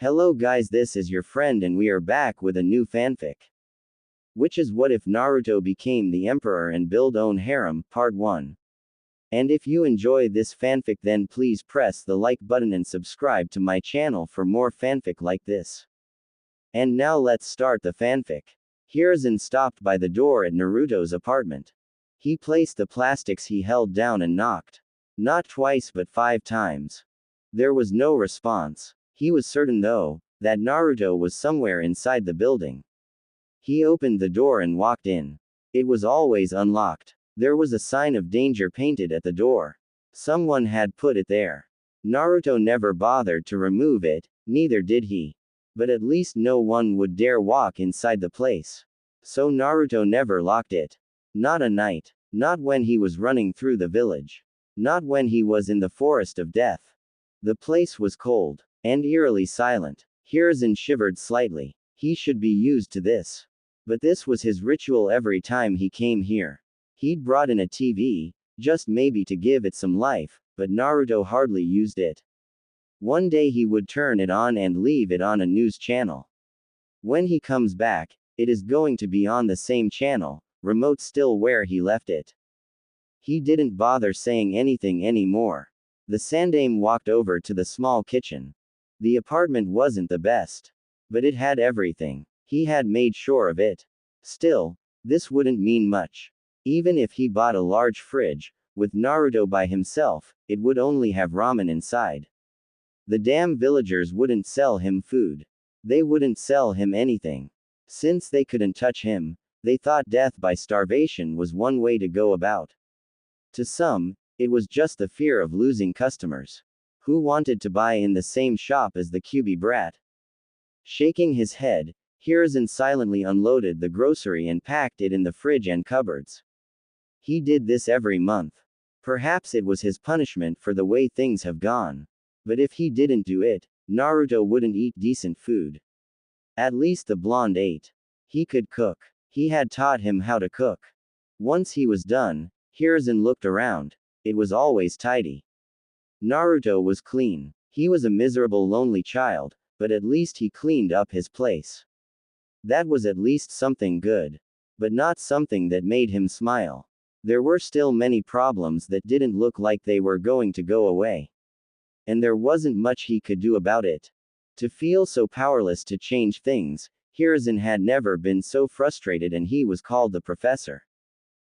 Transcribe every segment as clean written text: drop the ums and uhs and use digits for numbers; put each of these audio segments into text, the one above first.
Hello guys, this is your friend and we are back with a new fanfic. Which is what if Naruto became the emperor and build own harem, part 1. And if you enjoy this fanfic then please press the like button and subscribe to my channel for more fanfic like this. And now let's start the fanfic. Hiruzen stopped by the door at Naruto's apartment. He placed the plastics he held down and knocked. Not twice but 5 times. There was no response. He was certain though, that Naruto was somewhere inside the building. He opened the door and walked in. It was always unlocked. There was a sign of danger painted at the door. Someone had put it there. Naruto never bothered to remove it, neither did he. But at least no one would dare walk inside the place. So Naruto never locked it. Not a night. Not when he was running through the village. Not when he was in the forest of death. The place was cold and eerily silent. Hiruzen shivered slightly. He should be used to this. But this was his ritual every time he came here. He'd brought in a TV, just maybe to give it some life, but Naruto hardly used it. One day he would turn it on and leave it on a news channel. When he comes back, it is going to be on the same channel, remote still where he left it. He didn't bother saying anything anymore. The Sandaime walked over to the small kitchen. The apartment wasn't the best. But it had everything. He had made sure of it. Still, this wouldn't mean much. Even if he bought a large fridge, with Naruto by himself, it would only have ramen inside. The damn villagers wouldn't sell him food. They wouldn't sell him anything. Since they couldn't touch him, they thought death by starvation was one way to go about. To some, it was just the fear of losing customers. Who wanted to buy in the same shop as the Kyuubi brat? Shaking his head, Hiruzen silently unloaded the grocery and packed it in the fridge and cupboards. He did this every month. Perhaps it was his punishment for the way things have gone. But if he didn't do it, Naruto wouldn't eat decent food. At least the blonde ate. He could cook. He had taught him how to cook. Once he was done, Hiruzen looked around. It was always tidy. Naruto was clean. He was a miserable lonely child, but at least he cleaned up his place. That was at least something good. But not something that made him smile. There were still many problems that didn't look like they were going to go away. And there wasn't much he could do about it. To feel so powerless to change things, Hiruzen had never been so frustrated and he was called the professor.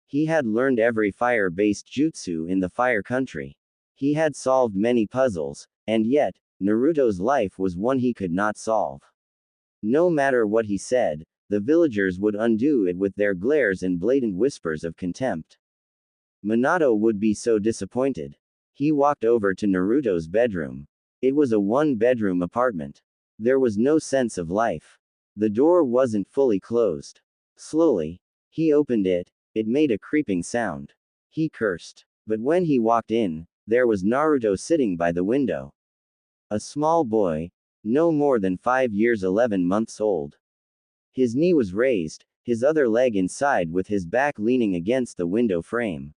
He had learned every fire-based jutsu in the fire country. He had solved many puzzles, and yet, Naruto's life was one he could not solve. No matter what he said, the villagers would undo it with their glares and blatant whispers of contempt. Minato would be so disappointed. He walked over to Naruto's bedroom. It was a one-bedroom apartment. There was no sense of life. The door wasn't fully closed. Slowly, he opened it. It made a creeping sound. He cursed. But when he walked in, there was Naruto sitting by the window. A small boy, no more than 5 years 11 months old. His knee was raised, his other leg inside with his back leaning against the window frame.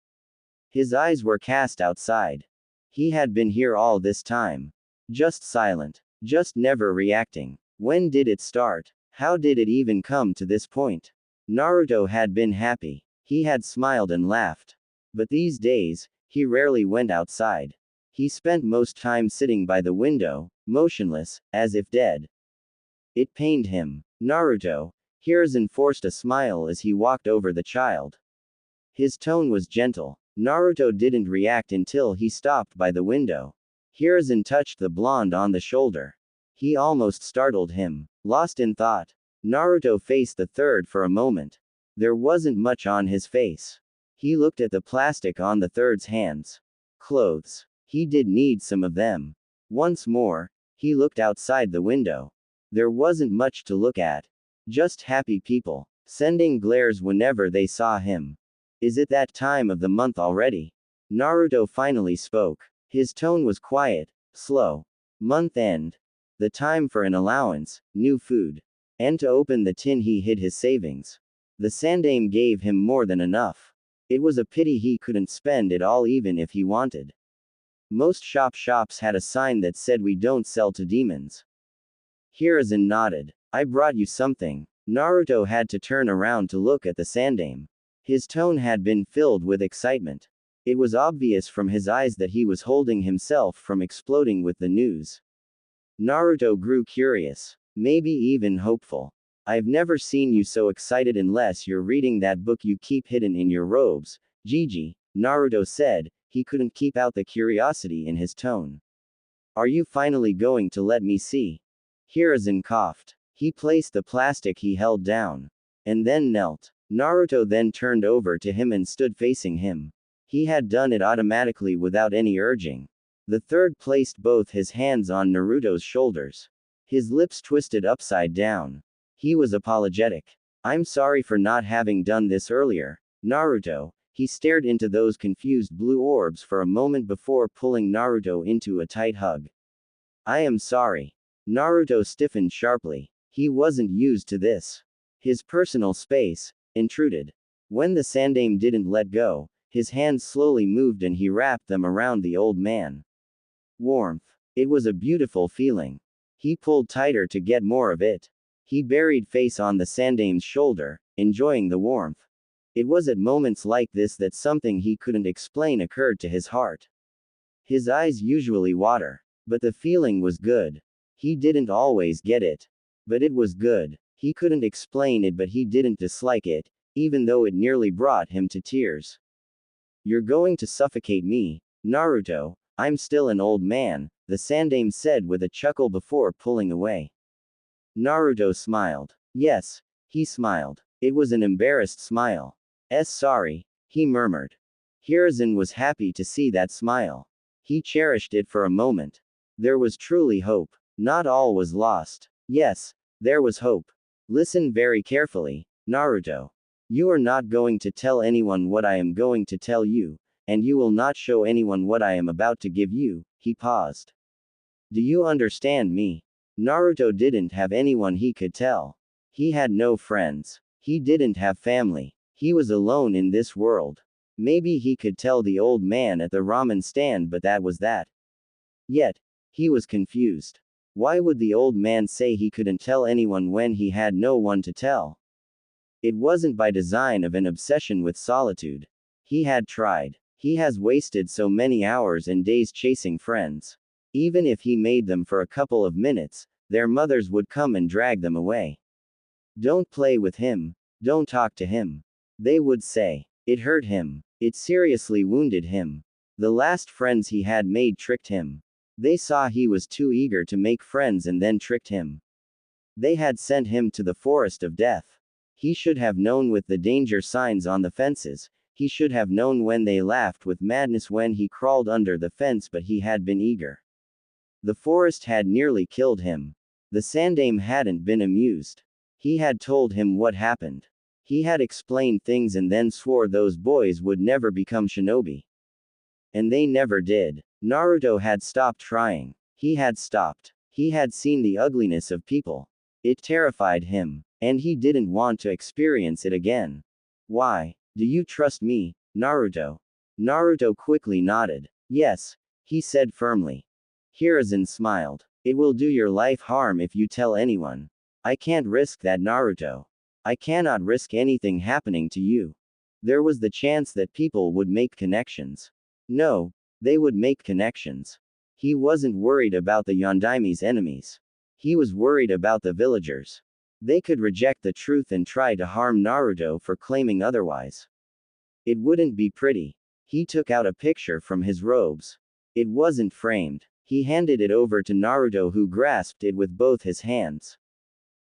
His eyes were cast outside. He had been here all this time. Just silent. Just never reacting. When did it start? How did it even come to this point? Naruto had been happy. He had smiled and laughed. But these days, he rarely went outside. He spent most time sitting by the window, motionless, as if dead. It pained him. Naruto. Hiruzen forced a smile as he walked over the child. His tone was gentle. Naruto didn't react until he stopped by the window. Hiruzen touched the blonde on the shoulder. He almost startled him. Lost in thought, Naruto faced the third for a moment. There wasn't much on his face. He looked at the plastic on the third's hands. Clothes. He did need some of them. Once more, he looked outside the window. There wasn't much to look at. Just happy people, sending glares whenever they saw him. Is it that time of the month already? Naruto finally spoke. His tone was quiet, slow. Month end. The time for an allowance, new food. And to open the tin he hid his savings. The Sandaime gave him more than enough. It was a pity he couldn't spend it all even if he wanted. Most shops had a sign that said we don't sell to demons. Hiruzen nodded. I brought you something. Naruto had to turn around to look at the Sandame. His tone had been filled with excitement. It was obvious from his eyes that he was holding himself from exploding with the news. Naruto grew curious. Maybe even hopeful. I've never seen you so excited unless you're reading that book you keep hidden in your robes, Gigi, Naruto said. He couldn't keep out the curiosity in his tone. Are you finally going to let me see? Hiruzen coughed. He placed the plastic he held down. And then knelt. Naruto then turned over to him and stood facing him. He had done it automatically without any urging. The third placed both his hands on Naruto's shoulders. His lips twisted upside down. He was apologetic. I'm sorry for not having done this earlier, Naruto. He stared into those confused blue orbs for a moment before pulling Naruto into a tight hug. I am sorry. Naruto stiffened sharply. He wasn't used to this. His personal space intruded. When the Sandame didn't let go, his hands slowly moved and he wrapped them around the old man. Warmth. It was a beautiful feeling. He pulled tighter to get more of it. He buried face on the Sandame's shoulder, enjoying the warmth. It was at moments like this that something he couldn't explain occurred to his heart. His eyes usually water. But the feeling was good. He didn't always get it. But it was good. He couldn't explain it, but he didn't dislike it, even though it nearly brought him to tears. You're going to suffocate me, Naruto. I'm still an old man, the Sandame said with a chuckle before pulling away. Naruto smiled. Yes, he smiled. It was an embarrassed smile. Sorry, he murmured. Hiruzen was happy to see that smile. He cherished it for a moment. There was truly hope. Not all was lost. Yes, there was hope. Listen very carefully, Naruto. You are not going to tell anyone what I am going to tell you, and you will not show anyone what I am about to give you. He paused. Do you understand me? Naruto didn't have anyone he could tell. He had no friends. He didn't have family. He was alone in this world. Maybe he could tell the old man at the ramen stand, but that was that. Yet, he was confused. Why would the old man say he couldn't tell anyone when he had no one to tell? It wasn't by design of an obsession with solitude. He had tried. He has wasted so many hours and days chasing friends. Even if he made them for a couple of minutes, their mothers would come and drag them away. Don't play with him. Don't talk to him. They would say. It hurt him. It seriously wounded him. The last friends he had made tricked him. They saw he was too eager to make friends and then tricked him. They had sent him to the forest of death. He should have known with the danger signs on the fences. He should have known when they laughed with madness when he crawled under the fence, but he had been eager. The forest had nearly killed him. The Sandame hadn't been amused. He had told him what happened. He had explained things and then swore those boys would never become shinobi. And they never did. Naruto had stopped trying. He had stopped. He had seen the ugliness of people. It terrified him. And he didn't want to experience it again. Why? Do you trust me, Naruto? Naruto quickly nodded. Yes, he said firmly. Hiruzen smiled. It will do your life harm if you tell anyone. I can't risk that, Naruto. I cannot risk anything happening to you. There was the chance that people would make connections. No, they would make connections. He wasn't worried about the Yondaime's enemies. He was worried about the villagers. They could reject the truth and try to harm Naruto for claiming otherwise. It wouldn't be pretty. He took out a picture from his robes. It wasn't framed. He handed it over to Naruto, who grasped it with both his hands.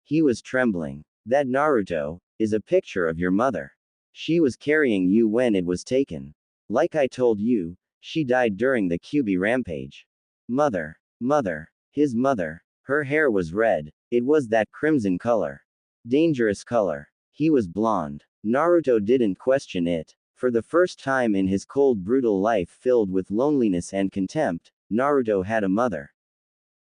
He was trembling. That, Naruto, is a picture of your mother. She was carrying you when it was taken. Like I told you, she died during the Kyuubi rampage. Mother. Mother. His mother. Her hair was red. It was that crimson color. Dangerous color. He was blonde. Naruto didn't question it. For the first time in his cold, brutal life filled with loneliness and contempt, Naruto had a mother.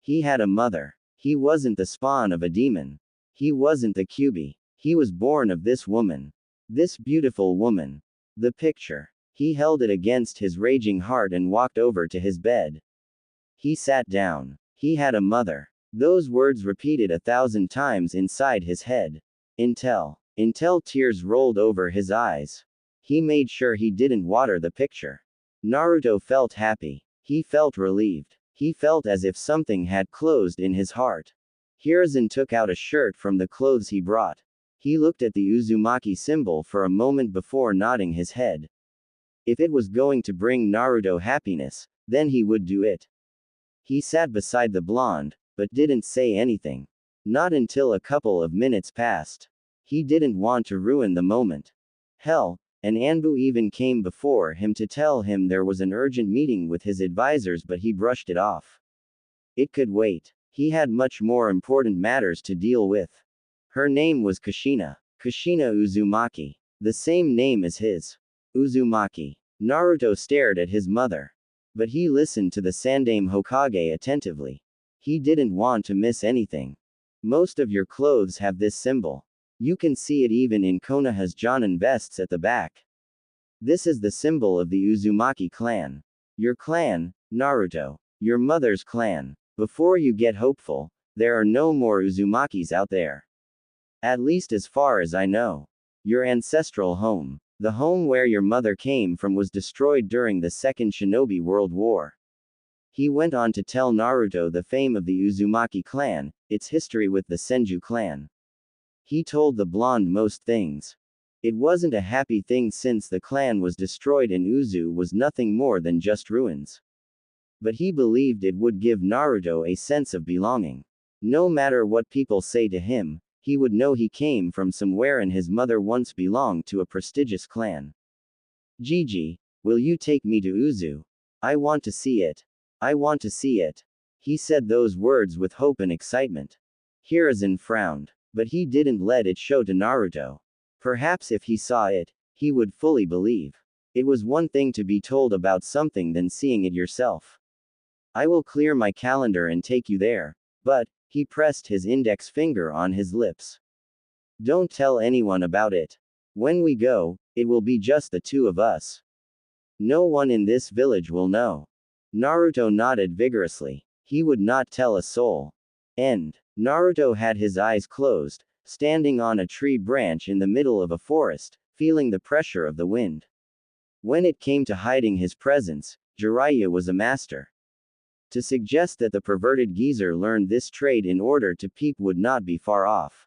He had a mother. He wasn't the spawn of a demon. He wasn't the Kyuubi. He was born of this woman. This beautiful woman. The picture. He held it against his raging heart and walked over to his bed. He sat down. He had a mother. Those words repeated 1,000 times inside his head. Until tears rolled over his eyes. He made sure he didn't water the picture. Naruto felt happy. He felt relieved. He felt as if something had closed in his heart. Hiruzen took out a shirt from the clothes he brought. He looked at the Uzumaki symbol for a moment before nodding his head. If it was going to bring Naruto happiness, then he would do it. He sat beside the blonde, but didn't say anything. Not until a couple of minutes passed. He didn't want to ruin the moment. Hell, and Anbu even came before him to tell him there was an urgent meeting with his advisors, but he brushed it off. It could wait. He had much more important matters to deal with. Her name was Kushina Uzumaki. The same name as his. Uzumaki. Naruto stared at his mother. But he listened to the Sandaime Hokage attentively. He didn't want to miss anything. Most of your clothes have this symbol. You can see it even in Konoha's Jonin vests at the back. This is the symbol of the Uzumaki clan. Your clan, Naruto. Your mother's clan. Before you get hopeful, there are no more Uzumakis out there. At least as far as I know. Your ancestral home, the home where your mother came from, was destroyed during the Second Shinobi World War. He went on to tell Naruto the fame of the Uzumaki clan, its history with the Senju clan. He told the blonde most things. It wasn't a happy thing since the clan was destroyed and Uzu was nothing more than just ruins. But he believed it would give Naruto a sense of belonging. No matter what people say to him, he would know he came from somewhere and his mother once belonged to a prestigious clan. Gigi, will you take me to Uzu? I want to see it. I want to see it. He said those words with hope and excitement. Hiruzen frowned. But he didn't let it show to Naruto. Perhaps if he saw it, he would fully believe. It was one thing to be told about something than seeing it yourself. I will clear my calendar and take you there. But, he pressed his index finger on his lips. Don't tell anyone about it. When we go, it will be just the two of us. No one in this village will know. Naruto nodded vigorously. He would not tell a soul. End. Naruto had his eyes closed, standing on a tree branch in the middle of a forest, feeling the pressure of the wind. When it came to hiding his presence, Jiraiya was a master. To suggest that the perverted geezer learned this trade in order to peep would not be far off.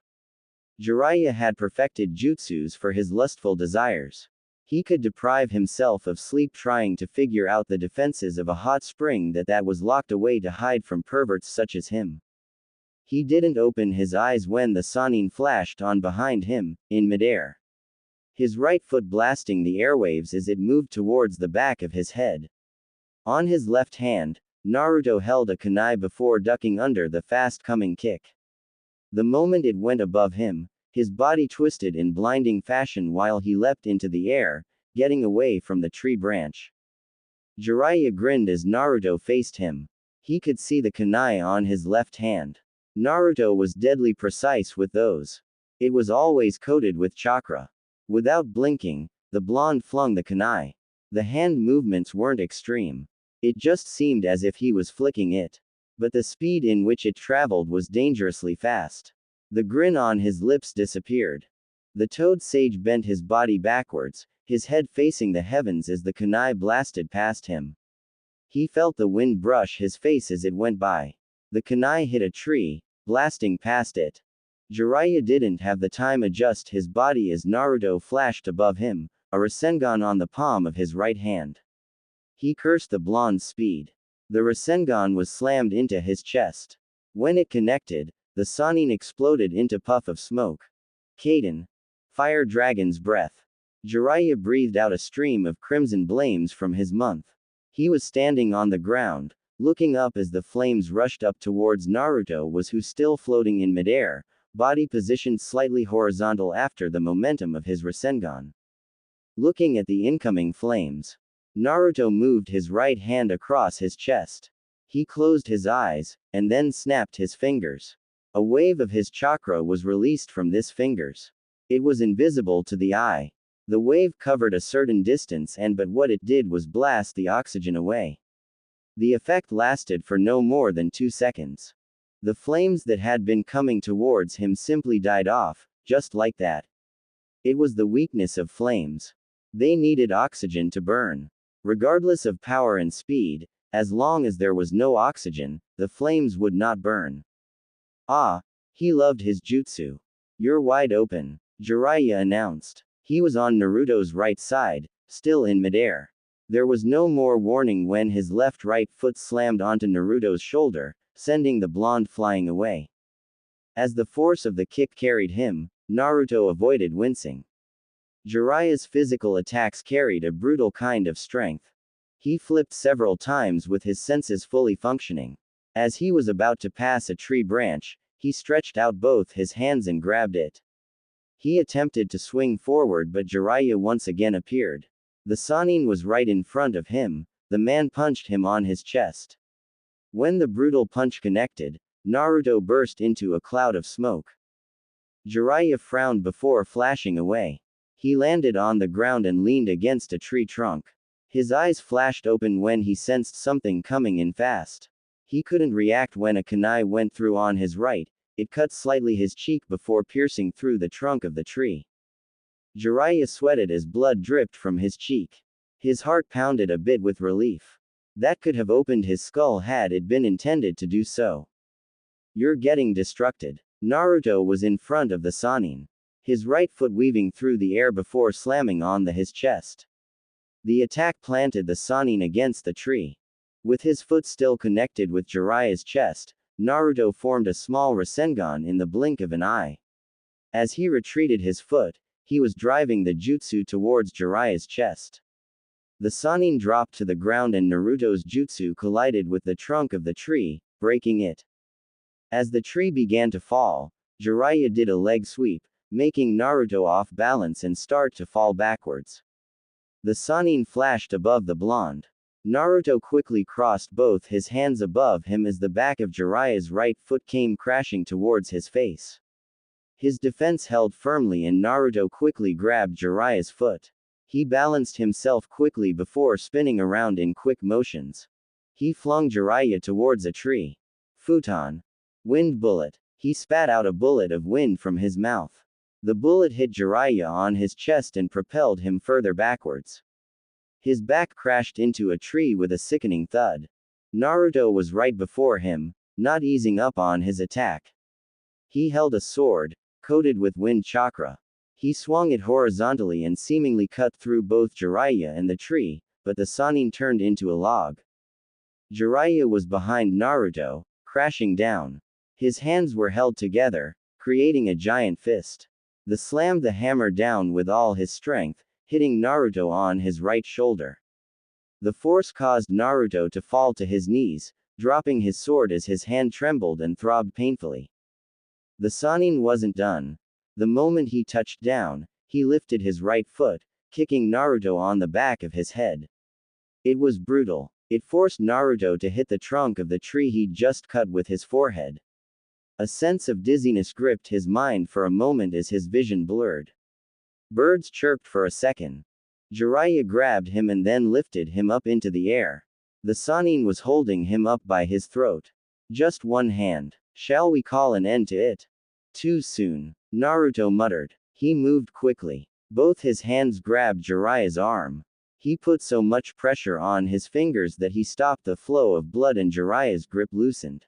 Jiraiya had perfected jutsus for his lustful desires. He could deprive himself of sleep trying to figure out the defenses of a hot spring that was locked away to hide from perverts such as him. He didn't open his eyes when the Sannin flashed on behind him, in midair. His right foot blasting the airwaves as it moved towards the back of his head. On his left hand, Naruto held a kunai before ducking under the fast-coming kick. The moment it went above him, his body twisted in blinding fashion while he leapt into the air, getting away from the tree branch. Jiraiya grinned as Naruto faced him. He could see the kunai on his left hand. Naruto was deadly precise with those. It was always coated with chakra. Without blinking, the blonde flung the kunai. The hand movements weren't extreme. It just seemed as if he was flicking it. But the speed in which it traveled was dangerously fast. The grin on his lips disappeared. The toad sage bent his body backwards, his head facing the heavens as the kunai blasted past him. He felt the wind brush his face as it went by. The kunai hit a tree, blasting past it. Jiraiya didn't have the time adjust his body as Naruto flashed above him, a Rasengan on the palm of his right hand. He cursed the blonde's speed. The Rasengan was slammed into his chest. When it connected, the Sannin exploded into puff of smoke. Kaden. Fire dragon's breath. Jiraiya breathed out a stream of crimson flames from his mouth. He was standing on the ground, looking up as the flames rushed up towards Naruto who still floating in midair, body positioned slightly horizontal after the momentum of his Rasengan. Looking at the incoming flames, Naruto moved his right hand across his chest. He closed his eyes, and then snapped his fingers. A wave of his chakra was released from this fingers. It was invisible to the eye. The wave covered a certain distance but what it did was blast the oxygen away. The effect lasted for no more than 2 seconds. The flames that had been coming towards him simply died off, just like that. It was the weakness of flames. They needed oxygen to burn. Regardless of power and speed, as long as there was no oxygen, the flames would not burn. Ah, he loved his jutsu. You're wide open, Jiraiya announced. He was on Naruto's right side, still in midair. There was no more warning when his right foot slammed onto Naruto's shoulder, sending the blonde flying away. As the force of the kick carried him, Naruto avoided wincing. Jiraiya's physical attacks carried a brutal kind of strength. He flipped several times with his senses fully functioning. As he was about to pass a tree branch, he stretched out both his hands and grabbed it. He attempted to swing forward, but Jiraiya once again appeared. The Sannin was right in front of him. The man punched him on his chest. When the brutal punch connected, Naruto burst into a cloud of smoke. Jiraiya frowned before flashing away. He landed on the ground and leaned against a tree trunk. His eyes flashed open when he sensed something coming in fast. He couldn't react when a kunai went through on his right. It cut slightly his cheek before piercing through the trunk of the tree. Jiraiya sweated as blood dripped from his cheek. His heart pounded a bit with relief. That could have opened his skull had it been intended to do so. You're getting distracted. Naruto was in front of the Sannin. His right foot weaving through the air before slamming on his chest. The attack planted the Sannin against the tree. With his foot still connected with Jiraiya's chest, Naruto formed a small Rasengan in the blink of an eye. As he retreated his foot, he was driving the jutsu towards Jiraiya's chest. The Sannin dropped to the ground and Naruto's jutsu collided with the trunk of the tree, breaking it. As the tree began to fall, Jiraiya did a leg sweep, making Naruto off balance and start to fall backwards. The Sannin flashed above the blonde. Naruto quickly crossed both his hands above him as the back of Jiraiya's right foot came crashing towards his face. His defense held firmly and Naruto quickly grabbed Jiraiya's foot. He balanced himself quickly before spinning around in quick motions. He flung Jiraiya towards a tree. Futon. Wind bullet. He spat out a bullet of wind from his mouth. The bullet hit Jiraiya on his chest and propelled him further backwards. His back crashed into a tree with a sickening thud. Naruto was right before him, not easing up on his attack. He held a sword, coated with wind chakra. He swung it horizontally and seemingly cut through both Jiraiya and the tree, but the Sannin turned into a log. Jiraiya was behind Naruto, crashing down. His hands were held together, creating a giant fist. The slammed the hammer down with all his strength, hitting Naruto on his right shoulder. The force caused Naruto to fall to his knees, dropping his sword as his hand trembled and throbbed painfully. The Sannin wasn't done. The moment he touched down, he lifted his right foot, kicking Naruto on the back of his head. It was brutal. It forced Naruto to hit the trunk of the tree he'd just cut with his forehead. A sense of dizziness gripped his mind for a moment as his vision blurred. Birds chirped for a second. Jiraiya grabbed him and then lifted him up into the air. The Sannin was holding him up by his throat. Just one hand. Shall we call an end to it? Too soon. Naruto muttered. He moved quickly. Both his hands grabbed Jiraiya's arm. He put so much pressure on his fingers that he stopped the flow of blood and Jiraiya's grip loosened.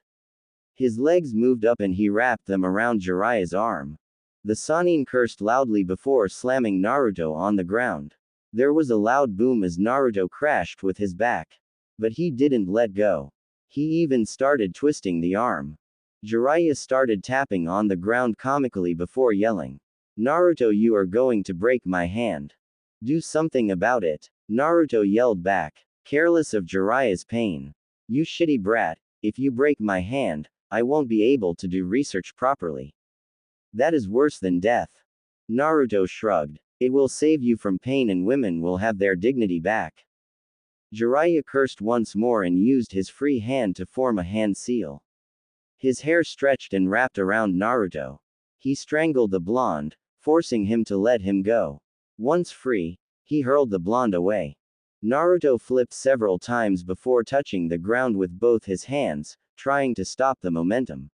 His legs moved up and he wrapped them around Jiraiya's arm. The Sannin cursed loudly before slamming Naruto on the ground. There was a loud boom as Naruto crashed with his back. But he didn't let go. He even started twisting the arm. Jiraiya started tapping on the ground comically before yelling. Naruto, you are going to break my hand. Do something about it. Naruto yelled back, careless of Jiraiya's pain. You shitty brat, if you break my hand, I won't be able to do research properly. That is worse than death. Naruto shrugged. It will save you from pain and women will have their dignity back. Jiraiya cursed once more and used his free hand to form a hand seal. His hair stretched and wrapped around Naruto. He strangled the blonde, forcing him to let him go. Once free, he hurled the blonde away. Naruto flipped several times before touching the ground with both his hands, trying to stop the momentum.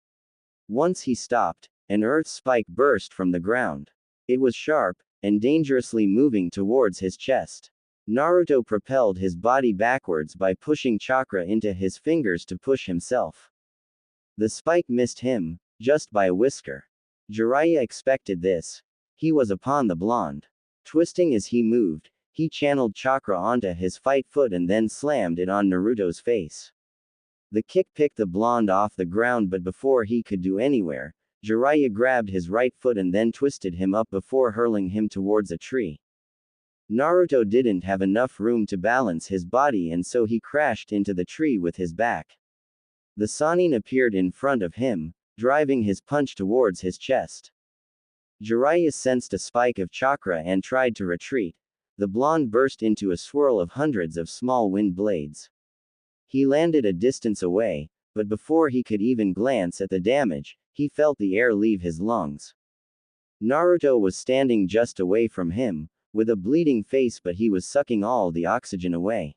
Once he stopped, an earth spike burst from the ground. It was sharp, and dangerously moving towards his chest. Naruto propelled his body backwards by pushing chakra into his fingers to push himself. The spike missed him, just by a whisker. Jiraiya expected this. He was upon the blonde. Twisting as he moved, he channeled chakra onto his fight foot and then slammed it on Naruto's face. The kick picked the blonde off the ground, but before he could do anywhere, Jiraiya grabbed his right foot and then twisted him up before hurling him towards a tree. Naruto didn't have enough room to balance his body, and so he crashed into the tree with his back. The Sannin appeared in front of him, driving his punch towards his chest. Jiraiya sensed a spike of chakra and tried to retreat. The blonde burst into a swirl of hundreds of small wind blades. He landed a distance away, but before he could even glance at the damage, he felt the air leave his lungs. Naruto was standing just away from him, with a bleeding face, but he was sucking all the oxygen away.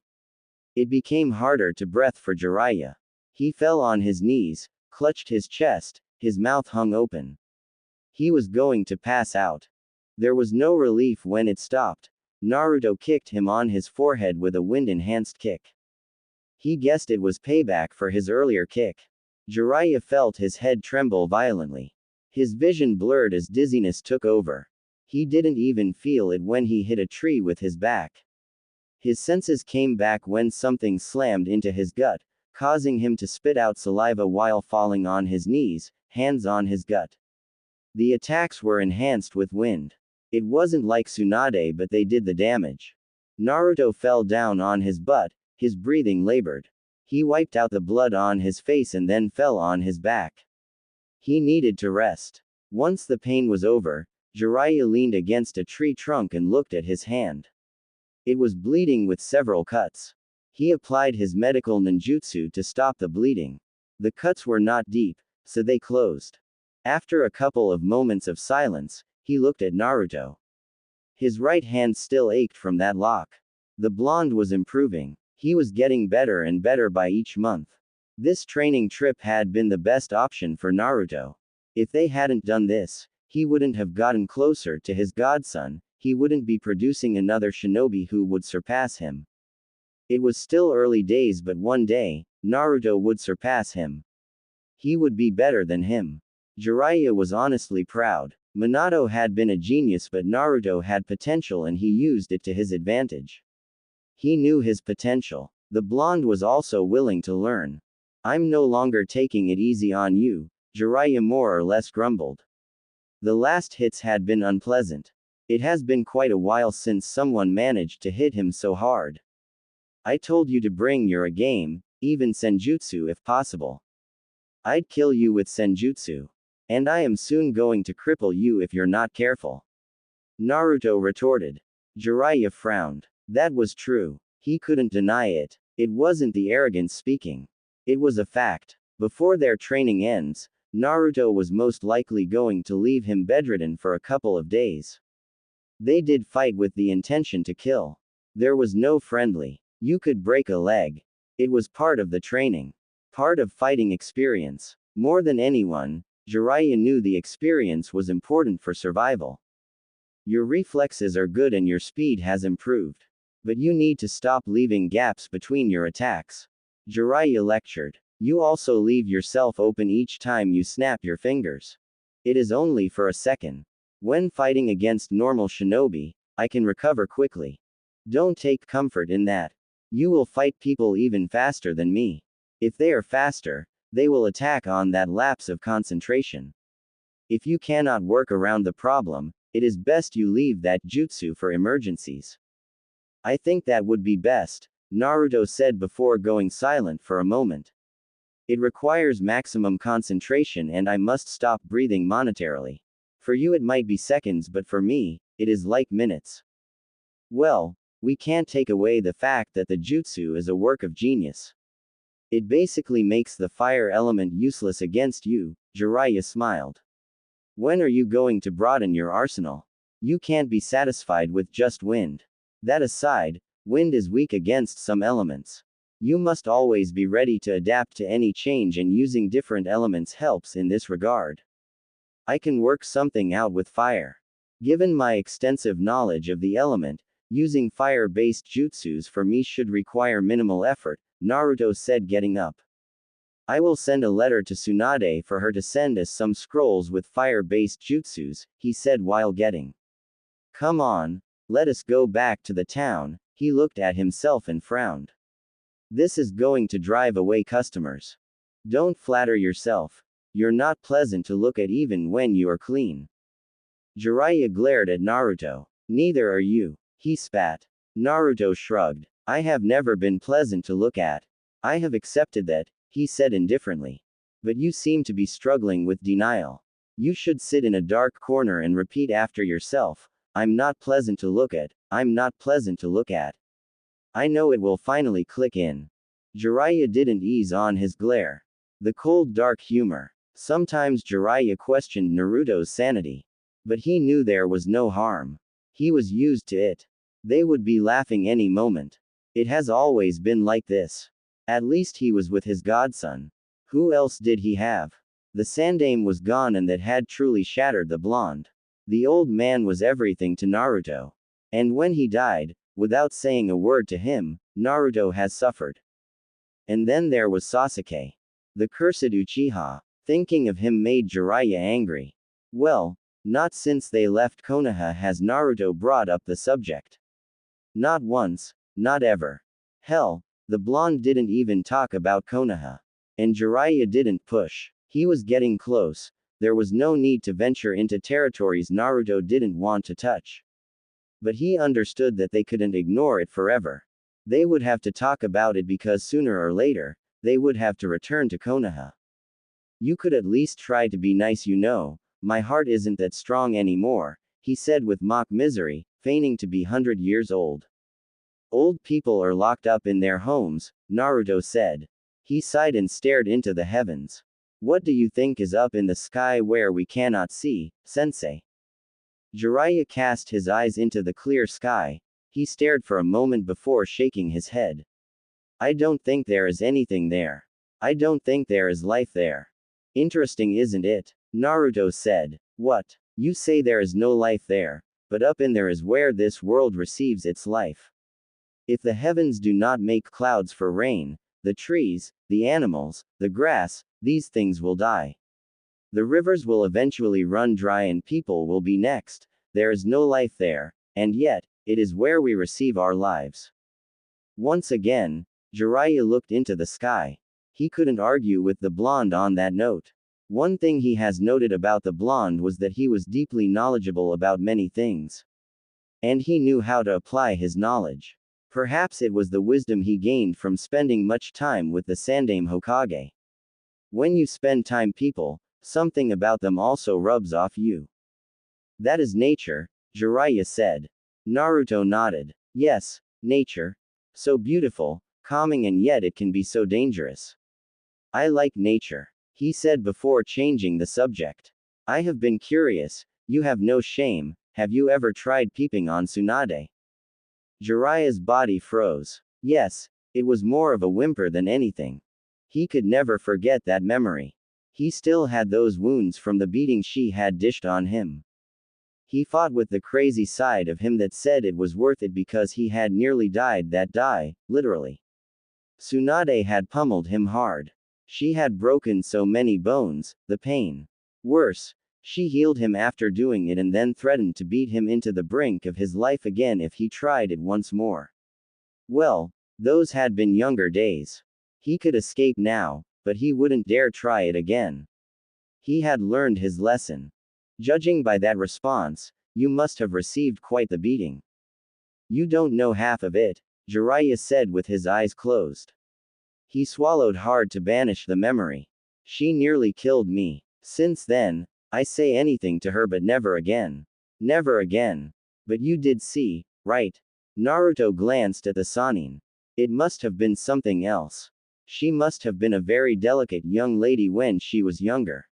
It became harder to breathe for Jiraiya. He fell on his knees, clutched his chest, his mouth hung open. He was going to pass out. There was no relief when it stopped. Naruto kicked him on his forehead with a wind-enhanced kick. He guessed it was payback for his earlier kick. Jiraiya felt his head tremble violently. His vision blurred as dizziness took over. He didn't even feel it when he hit a tree with his back. His senses came back when something slammed into his gut, causing him to spit out saliva while falling on his knees, hands on his gut. The attacks were enhanced with wind. It wasn't like Tsunade, but they did the damage. Naruto fell down on his butt, his breathing labored. He wiped out the blood on his face and then fell on his back. He needed to rest. Once the pain was over, Jiraiya leaned against a tree trunk and looked at his hand. It was bleeding with several cuts. He applied his medical ninjutsu to stop the bleeding. The cuts were not deep, so they closed. After a couple of moments of silence, he looked at Naruto. His right hand still ached from that lock. The blonde was improving. He was getting better and better by each month. This training trip had been the best option for Naruto. If they hadn't done this, he wouldn't have gotten closer to his godson, he wouldn't be producing another shinobi who would surpass him. It was still early days, but one day, Naruto would surpass him. He would be better than him. Jiraiya was honestly proud. Minato had been a genius, but Naruto had potential and he used it to his advantage. He knew his potential. The blonde was also willing to learn. "I'm no longer taking it easy on you," Jiraiya more or less grumbled. The last hits had been unpleasant. It has been quite a while since someone managed to hit him so hard. "I told you to bring your A game, even senjutsu if possible. I'd kill you with senjutsu. And I am soon going to cripple you if you're not careful," Naruto retorted. Jiraiya frowned. That was true. He couldn't deny it. It wasn't the arrogance speaking. It was a fact. Before their training ends, Naruto was most likely going to leave him bedridden for a couple of days. They did fight with the intention to kill. There was no friendly. You could break a leg. It was part of the training. Part of fighting experience. More than anyone, Jiraiya knew the experience was important for survival. Your reflexes are good and your speed has improved. But you need to stop leaving gaps between your attacks. Jiraiya lectured. You also leave yourself open each time you snap your fingers. It is only for a second. When fighting against normal shinobi, I can recover quickly. Don't take comfort in that. You will fight people even faster than me. If they are faster, they will attack on that lapse of concentration. If you cannot work around the problem, it is best you leave that jutsu for emergencies. I think that would be best, Naruto said before going silent for a moment. It requires maximum concentration and I must stop breathing monetarily. For you it might be seconds, but for me, it is like minutes. Well, we can't take away the fact that the jutsu is a work of genius. It basically makes the fire element useless against you, Jiraiya smiled. When are you going to broaden your arsenal? You can't be satisfied with just wind. That aside, wind is weak against some elements. You must always be ready to adapt to any change, and using different elements helps in this regard. I can work something out with fire. Given my extensive knowledge of the element, using fire-based jutsus for me should require minimal effort, Naruto said, getting up. I will send a letter to Tsunade for her to send us some scrolls with fire-based jutsus, he said while getting. Come on, let us go back to the town. He looked at himself and frowned. This is going to drive away customers. Don't flatter yourself. You're not pleasant to look at even when you are clean. Jiraiya glared at Naruto. Neither are you. He spat. Naruto shrugged. I have never been pleasant to look at. I have accepted that, he said indifferently. But you seem to be struggling with denial. You should sit in a dark corner and repeat after yourself, I'm not pleasant to look at, I'm not pleasant to look at. I know it will finally click in. Jiraiya didn't ease on his glare. The cold dark humor. Sometimes Jiraiya questioned Naruto's sanity. But he knew there was no harm. He was used to it. They would be laughing any moment. It has always been like this. At least he was with his godson. Who else did he have? The Sandaime was gone, and that had truly shattered the blonde. The old man was everything to Naruto. And when he died, without saying a word to him, Naruto has suffered. And then there was Sasuke. The cursed Uchiha. Thinking of him made Jiraiya angry. Well, not since they left Konoha has Naruto brought up the subject. Not once, not ever. Hell, the blonde didn't even talk about Konoha. And Jiraiya didn't push. He was getting close. There was no need to venture into territories Naruto didn't want to touch. But he understood that they couldn't ignore it forever. They would have to talk about it because sooner or later, they would have to return to Konoha. You could at least try to be nice, you know. My heart isn't that strong anymore, he said with mock misery, feigning to be 100 years old. Old people are locked up in their homes, Naruto said. He sighed and stared into the heavens. What do you think is up in the sky where we cannot see, sensei? Jiraiya cast his eyes into the clear sky. He stared for a moment before shaking his head. I don't think there is anything there. I don't think there is life there. Interesting, isn't it? Naruto said. What? You say there is no life there, but up in there is where this world receives its life. If the heavens do not make clouds for rain, the trees, the animals, the grass, these things will die. The rivers will eventually run dry and people will be next. There is no life there, and yet, it is where we receive our lives. Once again, Jiraiya looked into the sky. He couldn't argue with the blonde on that note. One thing he has noted about the blonde was that he was deeply knowledgeable about many things. And he knew how to apply his knowledge. Perhaps it was the wisdom he gained from spending much time with the Sandaime Hokage. When you spend time people, something about them also rubs off you. That is nature, Jiraiya said. Naruto nodded. Yes, nature. So beautiful, calming, and yet it can be so dangerous. I like nature, he said before changing the subject. I have been curious, you have no shame, have you ever tried peeping on Tsunade? Jiraiya's body froze. Yes, it was more of a whimper than anything. He could never forget that memory. He still had those wounds from the beating she had dished on him. He fought with the crazy side of him that said it was worth it because he had nearly died that day, literally. Tsunade had pummeled him hard. She had broken so many bones, the pain. Worse, she healed him after doing it and then threatened to beat him into the brink of his life again if he tried it once more. Well, those had been younger days. He could escape now, but he wouldn't dare try it again. He had learned his lesson. Judging by that response, you must have received quite the beating. You don't know half of it, Jiraiya said with his eyes closed. He swallowed hard to banish the memory. She nearly killed me. Since then, I say anything to her but never again. Never again. But you did see, right? Naruto glanced at the Sannin. It must have been something else. She must have been a very delicate young lady when she was younger.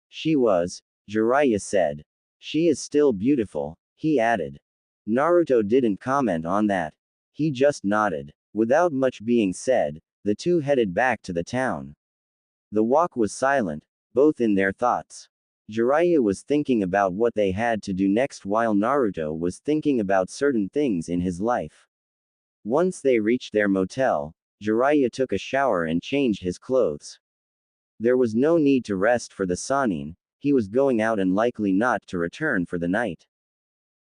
She was, Jiraiya said. She is still beautiful, he added. Naruto didn't comment on that. He just nodded. Without much being said, the two headed back to the town. The walk was silent, both in their thoughts. Jiraiya was thinking about what they had to do next while Naruto was thinking about certain things in his life. Once they reached their motel, Jiraiya took a shower and changed his clothes. There was no need to rest for the Sannin, he was going out and likely not to return for the night.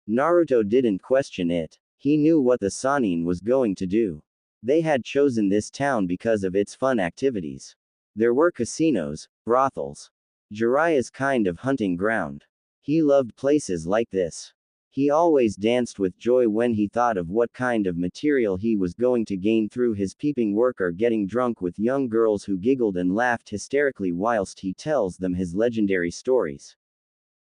Naruto didn't question it, he knew what the Sannin was going to do. They had chosen this town because of its fun activities. There were casinos, brothels. Jiraiya's kind of hunting ground. He loved places like this. He always danced with joy when he thought of what kind of material he was going to gain through his peeping work or getting drunk with young girls who giggled and laughed hysterically whilst he tells them his legendary stories.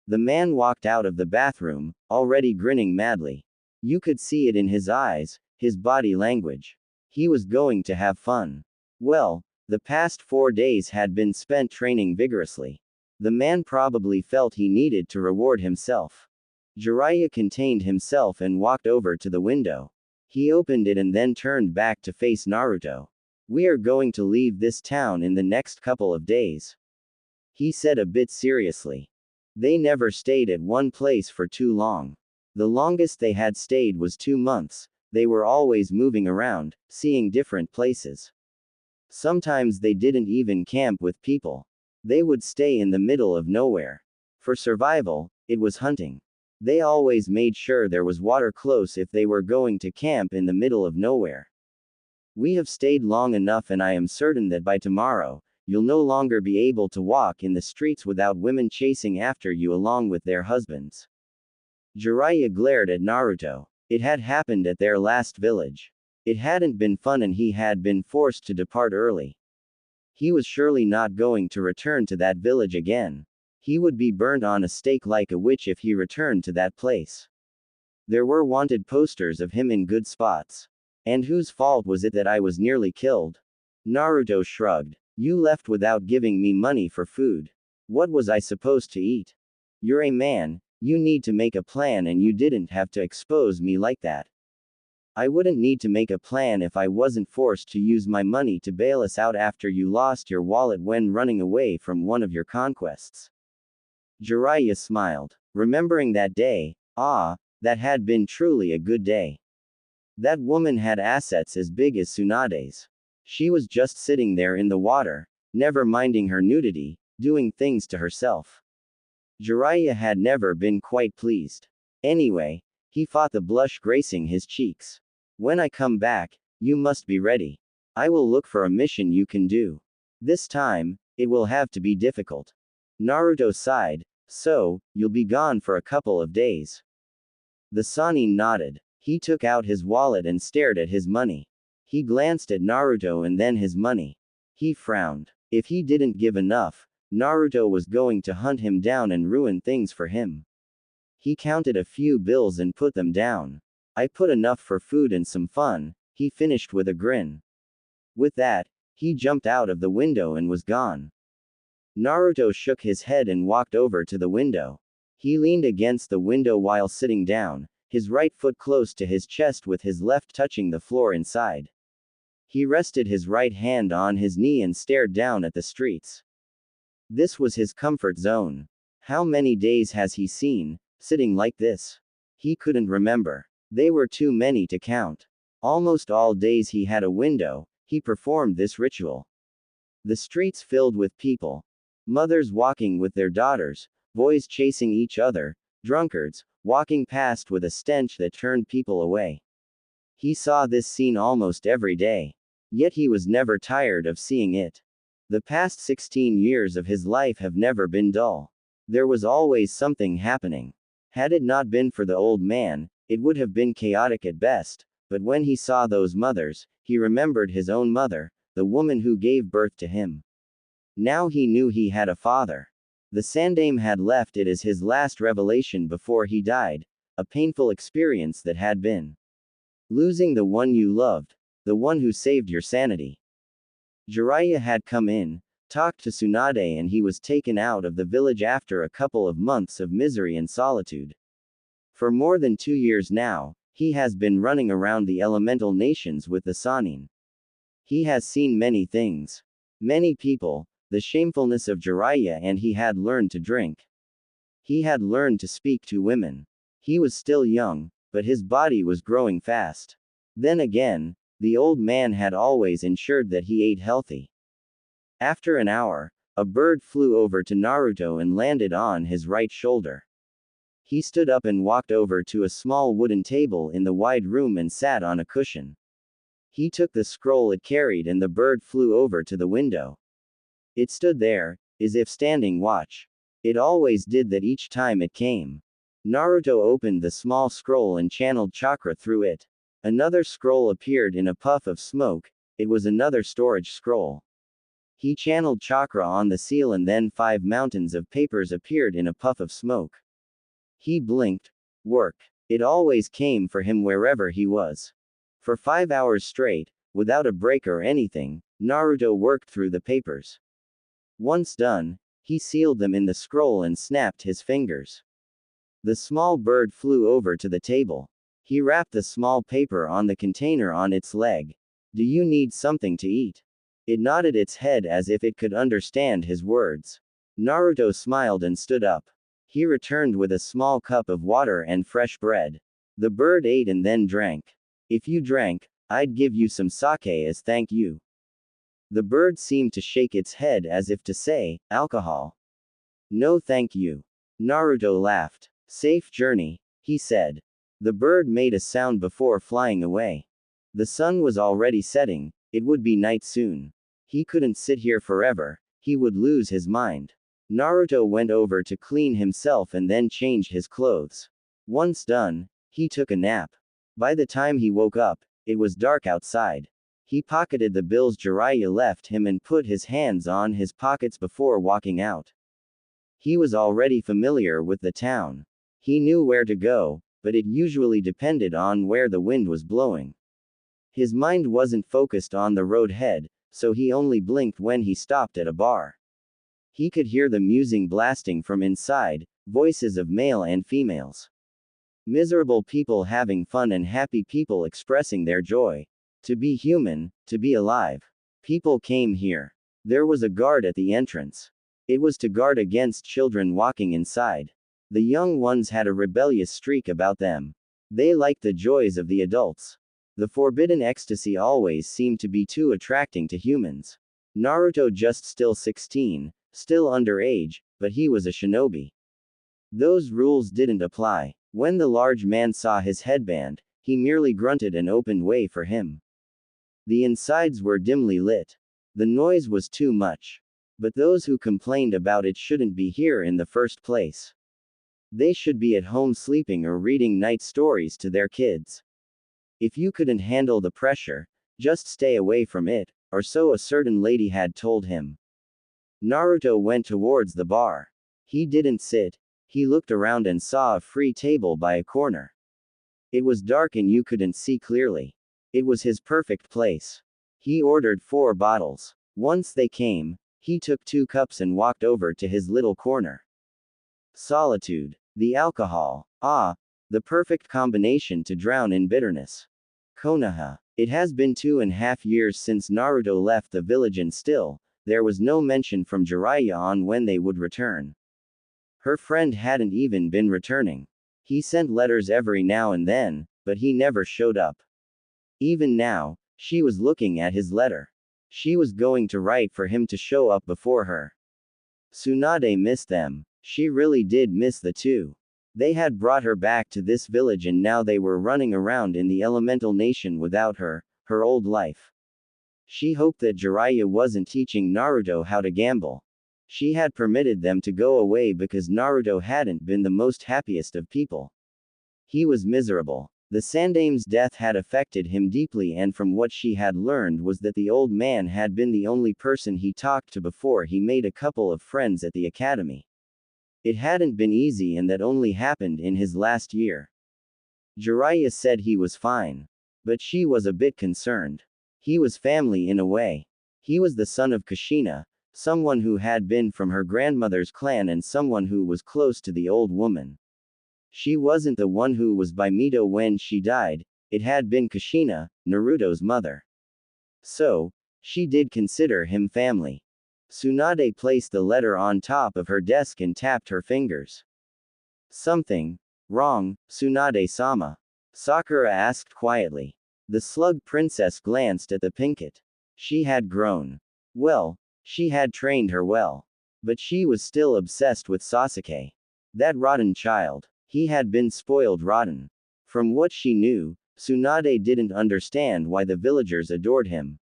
The man walked out of the bathroom, already grinning madly. You could see it in his eyes, his body language. He was going to have fun. Well, the past 4 days had been spent training vigorously. The man probably felt he needed to reward himself. Jiraiya contained himself and walked over to the window. He opened it and then turned back to face Naruto. We are going to leave this town in the next couple of days, he said a bit seriously. They never stayed at one place for too long. The longest they had stayed was 2 months. They were always moving around, seeing different places. Sometimes they didn't even camp with people. They would stay in the middle of nowhere. For survival, it was hunting. They always made sure there was water close if they were going to camp in the middle of nowhere. We have stayed long enough and I am certain that by tomorrow, you'll no longer be able to walk in the streets without women chasing after you along with their husbands. Jiraiya glared at Naruto. It had happened at their last village. It hadn't been fun and he had been forced to depart early. He was surely not going to return to that village again. He would be burned on a stake like a witch if he returned to that place. There were wanted posters of him in good spots. And whose fault was it that I was nearly killed? Naruto shrugged. You left without giving me money for food. What was I supposed to eat? You're a man, you need to make a plan and you didn't have to expose me like that. I wouldn't need to make a plan if I wasn't forced to use my money to bail us out after you lost your wallet when running away from one of your conquests. Jiraiya smiled, remembering that day. That had been truly a good day. That woman had assets as big as Tsunade's. She was just sitting there in the water, never minding her nudity, doing things to herself. Jiraiya had never been quite pleased. Anyway, he fought the blush gracing his cheeks. When I come back, you must be ready. I will look for a mission you can do. This time, it will have to be difficult. Naruto sighed. So, you'll be gone for a couple of days. The Sannin nodded. He took out his wallet and stared at his money. He glanced at Naruto and then his money. He frowned. If he didn't give enough, Naruto was going to hunt him down and ruin things for him. He counted a few bills and put them down. I put enough for food and some fun, he finished with a grin. With that, he jumped out of the window and was gone. Naruto shook his head and walked over to the window. He leaned against the window while sitting down, his right foot close to his chest with his left touching the floor inside. He rested his right hand on his knee and stared down at the streets. This was his comfort zone. How many days has he seen, sitting like this? He couldn't remember. They were too many to count. Almost all days he had a window, he performed this ritual. The streets filled with people. Mothers walking with their daughters, boys chasing each other, drunkards, walking past with a stench that turned people away. He saw this scene almost every day. Yet he was never tired of seeing it. The past 16 years of his life have never been dull. There was always something happening. Had it not been for the old man, it would have been chaotic at best, but when he saw those mothers, he remembered his own mother, the woman who gave birth to him. Now he knew he had a father. The Sandaime had left it as his last revelation before he died, a painful experience that had been losing the one you loved, the one who saved your sanity. Jiraiya had come in, talked to Tsunade and he was taken out of the village after a couple of months of misery and solitude. For more than 2 years now, He has been running around the elemental nations with the Sanin. He has seen many things. Many people, the shamefulness of Jiraiya, and he had learned to drink. He had learned to speak to women. He was still young, but his body was growing fast. Then again, the old man had always ensured that he ate healthy. After an hour, a bird flew over to Naruto and landed on his right shoulder. He stood up and walked over to a small wooden table in the wide room and sat on a cushion. He took the scroll it carried and the bird flew over to the window. It stood there, as if standing watch. It always did that each time it came. Naruto opened the small scroll and channeled chakra through it. Another scroll appeared in a puff of smoke. It was another storage scroll. He channeled chakra on the seal and then 5 mountains of papers appeared in a puff of smoke. He blinked. Work. It always came for him wherever he was. For 5 hours straight, without a break or anything, Naruto worked through the papers. Once done, he sealed them in the scroll and snapped his fingers. The small bird flew over to the table. He wrapped the small paper on the container on its leg. Do you need something to eat? It nodded its head as if it could understand his words. Naruto smiled and stood up. He returned with a small cup of water and fresh bread. The bird ate and then drank. If you drank, I'd give you some sake as thank you. The bird seemed to shake its head as if to say, alcohol. No thank you. Naruto laughed. Safe journey, he said. The bird made a sound before flying away. The sun was already setting, it would be night soon. He couldn't sit here forever, he would lose his mind. Naruto went over to clean himself and then changed his clothes. Once done, he took a nap. By the time he woke up, it was dark outside. He pocketed the bills Jiraiya left him and put his hands on his pockets before walking out. He was already familiar with the town. He knew where to go, but it usually depended on where the wind was blowing. His mind wasn't focused on the road ahead, so he only blinked when he stopped at a bar. He could hear the music blasting from inside, voices of male and females. Miserable people having fun and happy people expressing their joy. To be human, to be alive. People came here. There was a guard at the entrance. It was to guard against children walking inside. The young ones had a rebellious streak about them. They liked the joys of the adults. The forbidden ecstasy always seemed to be too attracting to humans. Naruto just still 16, still underage, but he was a shinobi. Those rules didn't apply. When the large man saw his headband, he merely grunted and opened way for him. The insides were dimly lit. The noise was too much. But those who complained about it shouldn't be here in the first place. They should be at home sleeping or reading night stories to their kids. If you couldn't handle the pressure, just stay away from it, or so a certain lady had told him. Naruto went towards the bar. He didn't sit. He looked around and saw a free table by a corner. It was dark and you couldn't see clearly. It was his perfect place. He ordered 4 bottles. Once they came, he took 2 cups and walked over to his little corner. Solitude. The alcohol. Ah, the perfect combination to drown in bitterness. Konoha. It has been 2.5 years since Naruto left the village and still, there was no mention from Jiraiya on when they would return. Her friend hadn't even been returning. He sent letters every now and then, but he never showed up. Even now, she was looking at his letter. She was going to write for him to show up before her. Tsunade missed them. She really did miss the two. They had brought her back to this village and now they were running around in the elemental nation without her old life. She hoped that Jiraiya wasn't teaching Naruto how to gamble. She had permitted them to go away because Naruto hadn't been the most happiest of people. He was miserable. The Sandame's death had affected him deeply, and from what she had learned was that the old man had been the only person he talked to before he made a couple of friends at the academy. It hadn't been easy, and that only happened in his last year. Jiraiya said he was fine. But she was a bit concerned. He was family in a way. He was the son of Kushina, someone who had been from her grandmother's clan and someone who was close to the old woman. She wasn't the one who was by Mito when she died, it had been Kushina, Naruto's mother. So, she did consider him family. Tsunade placed the letter on top of her desk and tapped her fingers. Something wrong, Tsunade-sama? Sakura asked quietly. The slug princess glanced at the pinkett. She had grown. Well, she had trained her well. But she was still obsessed with Sasuke. That rotten child. He had been spoiled rotten. From what she knew, Tsunade didn't understand why the villagers adored him.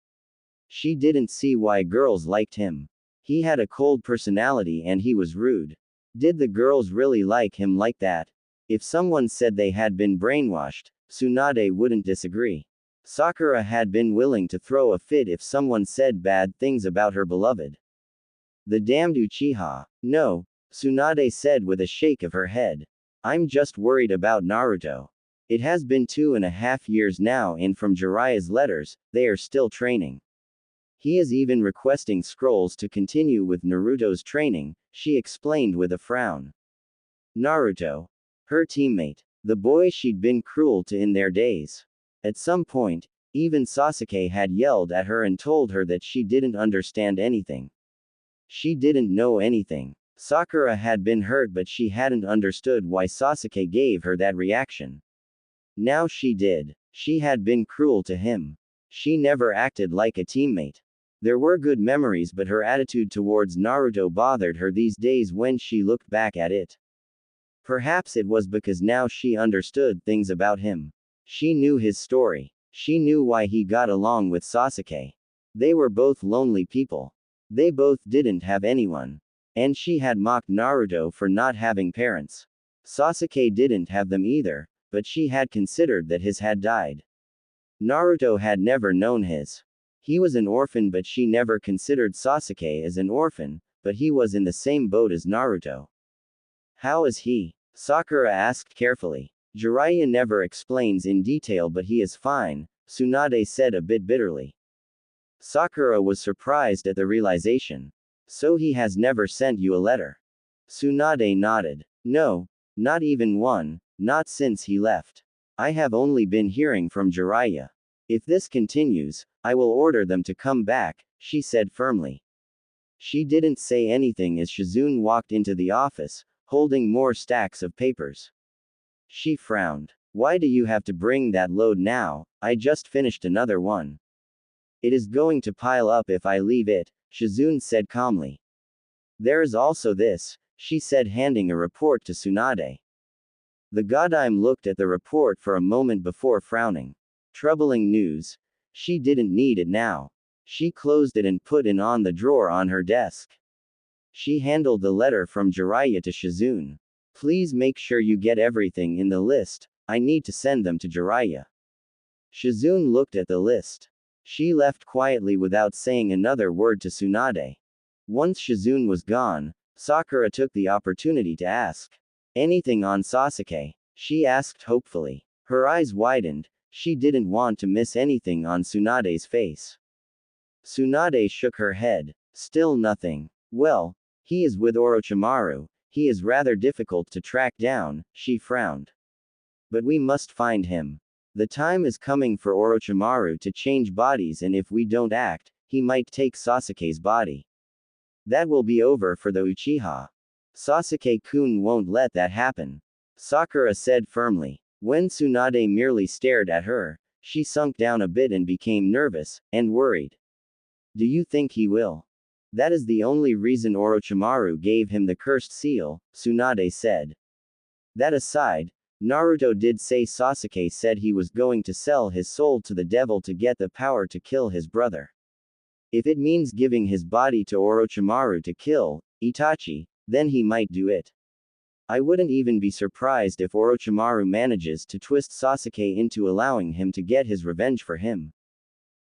She didn't see why girls liked him. He had a cold personality and he was rude. Did the girls really like him like that? If someone said they had been brainwashed, Tsunade wouldn't disagree. Sakura had been willing to throw a fit if someone said bad things about her beloved. The damned Uchiha. No, Tsunade said with a shake of her head. I'm just worried about Naruto. It has been 2.5 years now and from Jiraiya's letters, they are still training. He is even requesting scrolls to continue with Naruto's training, she explained with a frown. Naruto. Her teammate. The boy she'd been cruel to in their days. At some point, even Sasuke had yelled at her and told her that she didn't understand anything. She didn't know anything. Sakura had been hurt but she hadn't understood why Sasuke gave her that reaction. Now she did. She had been cruel to him. She never acted like a teammate. There were good memories but her attitude towards Naruto bothered her these days when she looked back at it. Perhaps it was because now she understood things about him. She knew his story. She knew why he got along with Sasuke. They were both lonely people. They both didn't have anyone. And she had mocked Naruto for not having parents. Sasuke didn't have them either, but she had considered that his had died. Naruto had never known his. He was an orphan but she never considered Sasuke as an orphan, but he was in the same boat as Naruto. How is he? Sakura asked carefully. Jiraiya never explains in detail but he is fine, Tsunade said a bit bitterly. Sakura was surprised at the realization. So he has never sent you a letter? Tsunade nodded. No, not even one, not since he left. I have only been hearing from Jiraiya. If this continues, I will order them to come back, she said firmly. She didn't say anything as Shizune walked into the office, holding more stacks of papers. She frowned. Why do you have to bring that load now? I just finished another one. It is going to pile up if I leave it, Shizune said calmly. There is also this, she said handing a report to Tsunade. The Godime looked at the report for a moment before frowning. Troubling news. She didn't need it now. She closed it and put it on the drawer on her desk. She handled the letter from Jiraiya to Shizune. Please make sure you get everything in the list, I need to send them to Jiraiya. Shizune looked at the list. She left quietly without saying another word to Tsunade. Once Shizune was gone, Sakura took the opportunity to ask. Anything on Sasuke? She asked hopefully. Her eyes widened, she didn't want to miss anything on Tsunade's face. Tsunade shook her head. Still nothing. Well, he is with Orochimaru, he is rather difficult to track down, she frowned. But we must find him. The time is coming for Orochimaru to change bodies and if we don't act, he might take Sasuke's body. That will be over for the Uchiha. Sasuke-kun won't let that happen. Sakura said firmly. When Tsunade merely stared at her, she sunk down a bit and became nervous, and worried. Do you think he will? That is the only reason Orochimaru gave him the cursed seal, Tsunade said. That aside, Naruto did say Sasuke said he was going to sell his soul to the devil to get the power to kill his brother. If it means giving his body to Orochimaru to kill Itachi, then he might do it. I wouldn't even be surprised if Orochimaru manages to twist Sasuke into allowing him to get his revenge for him.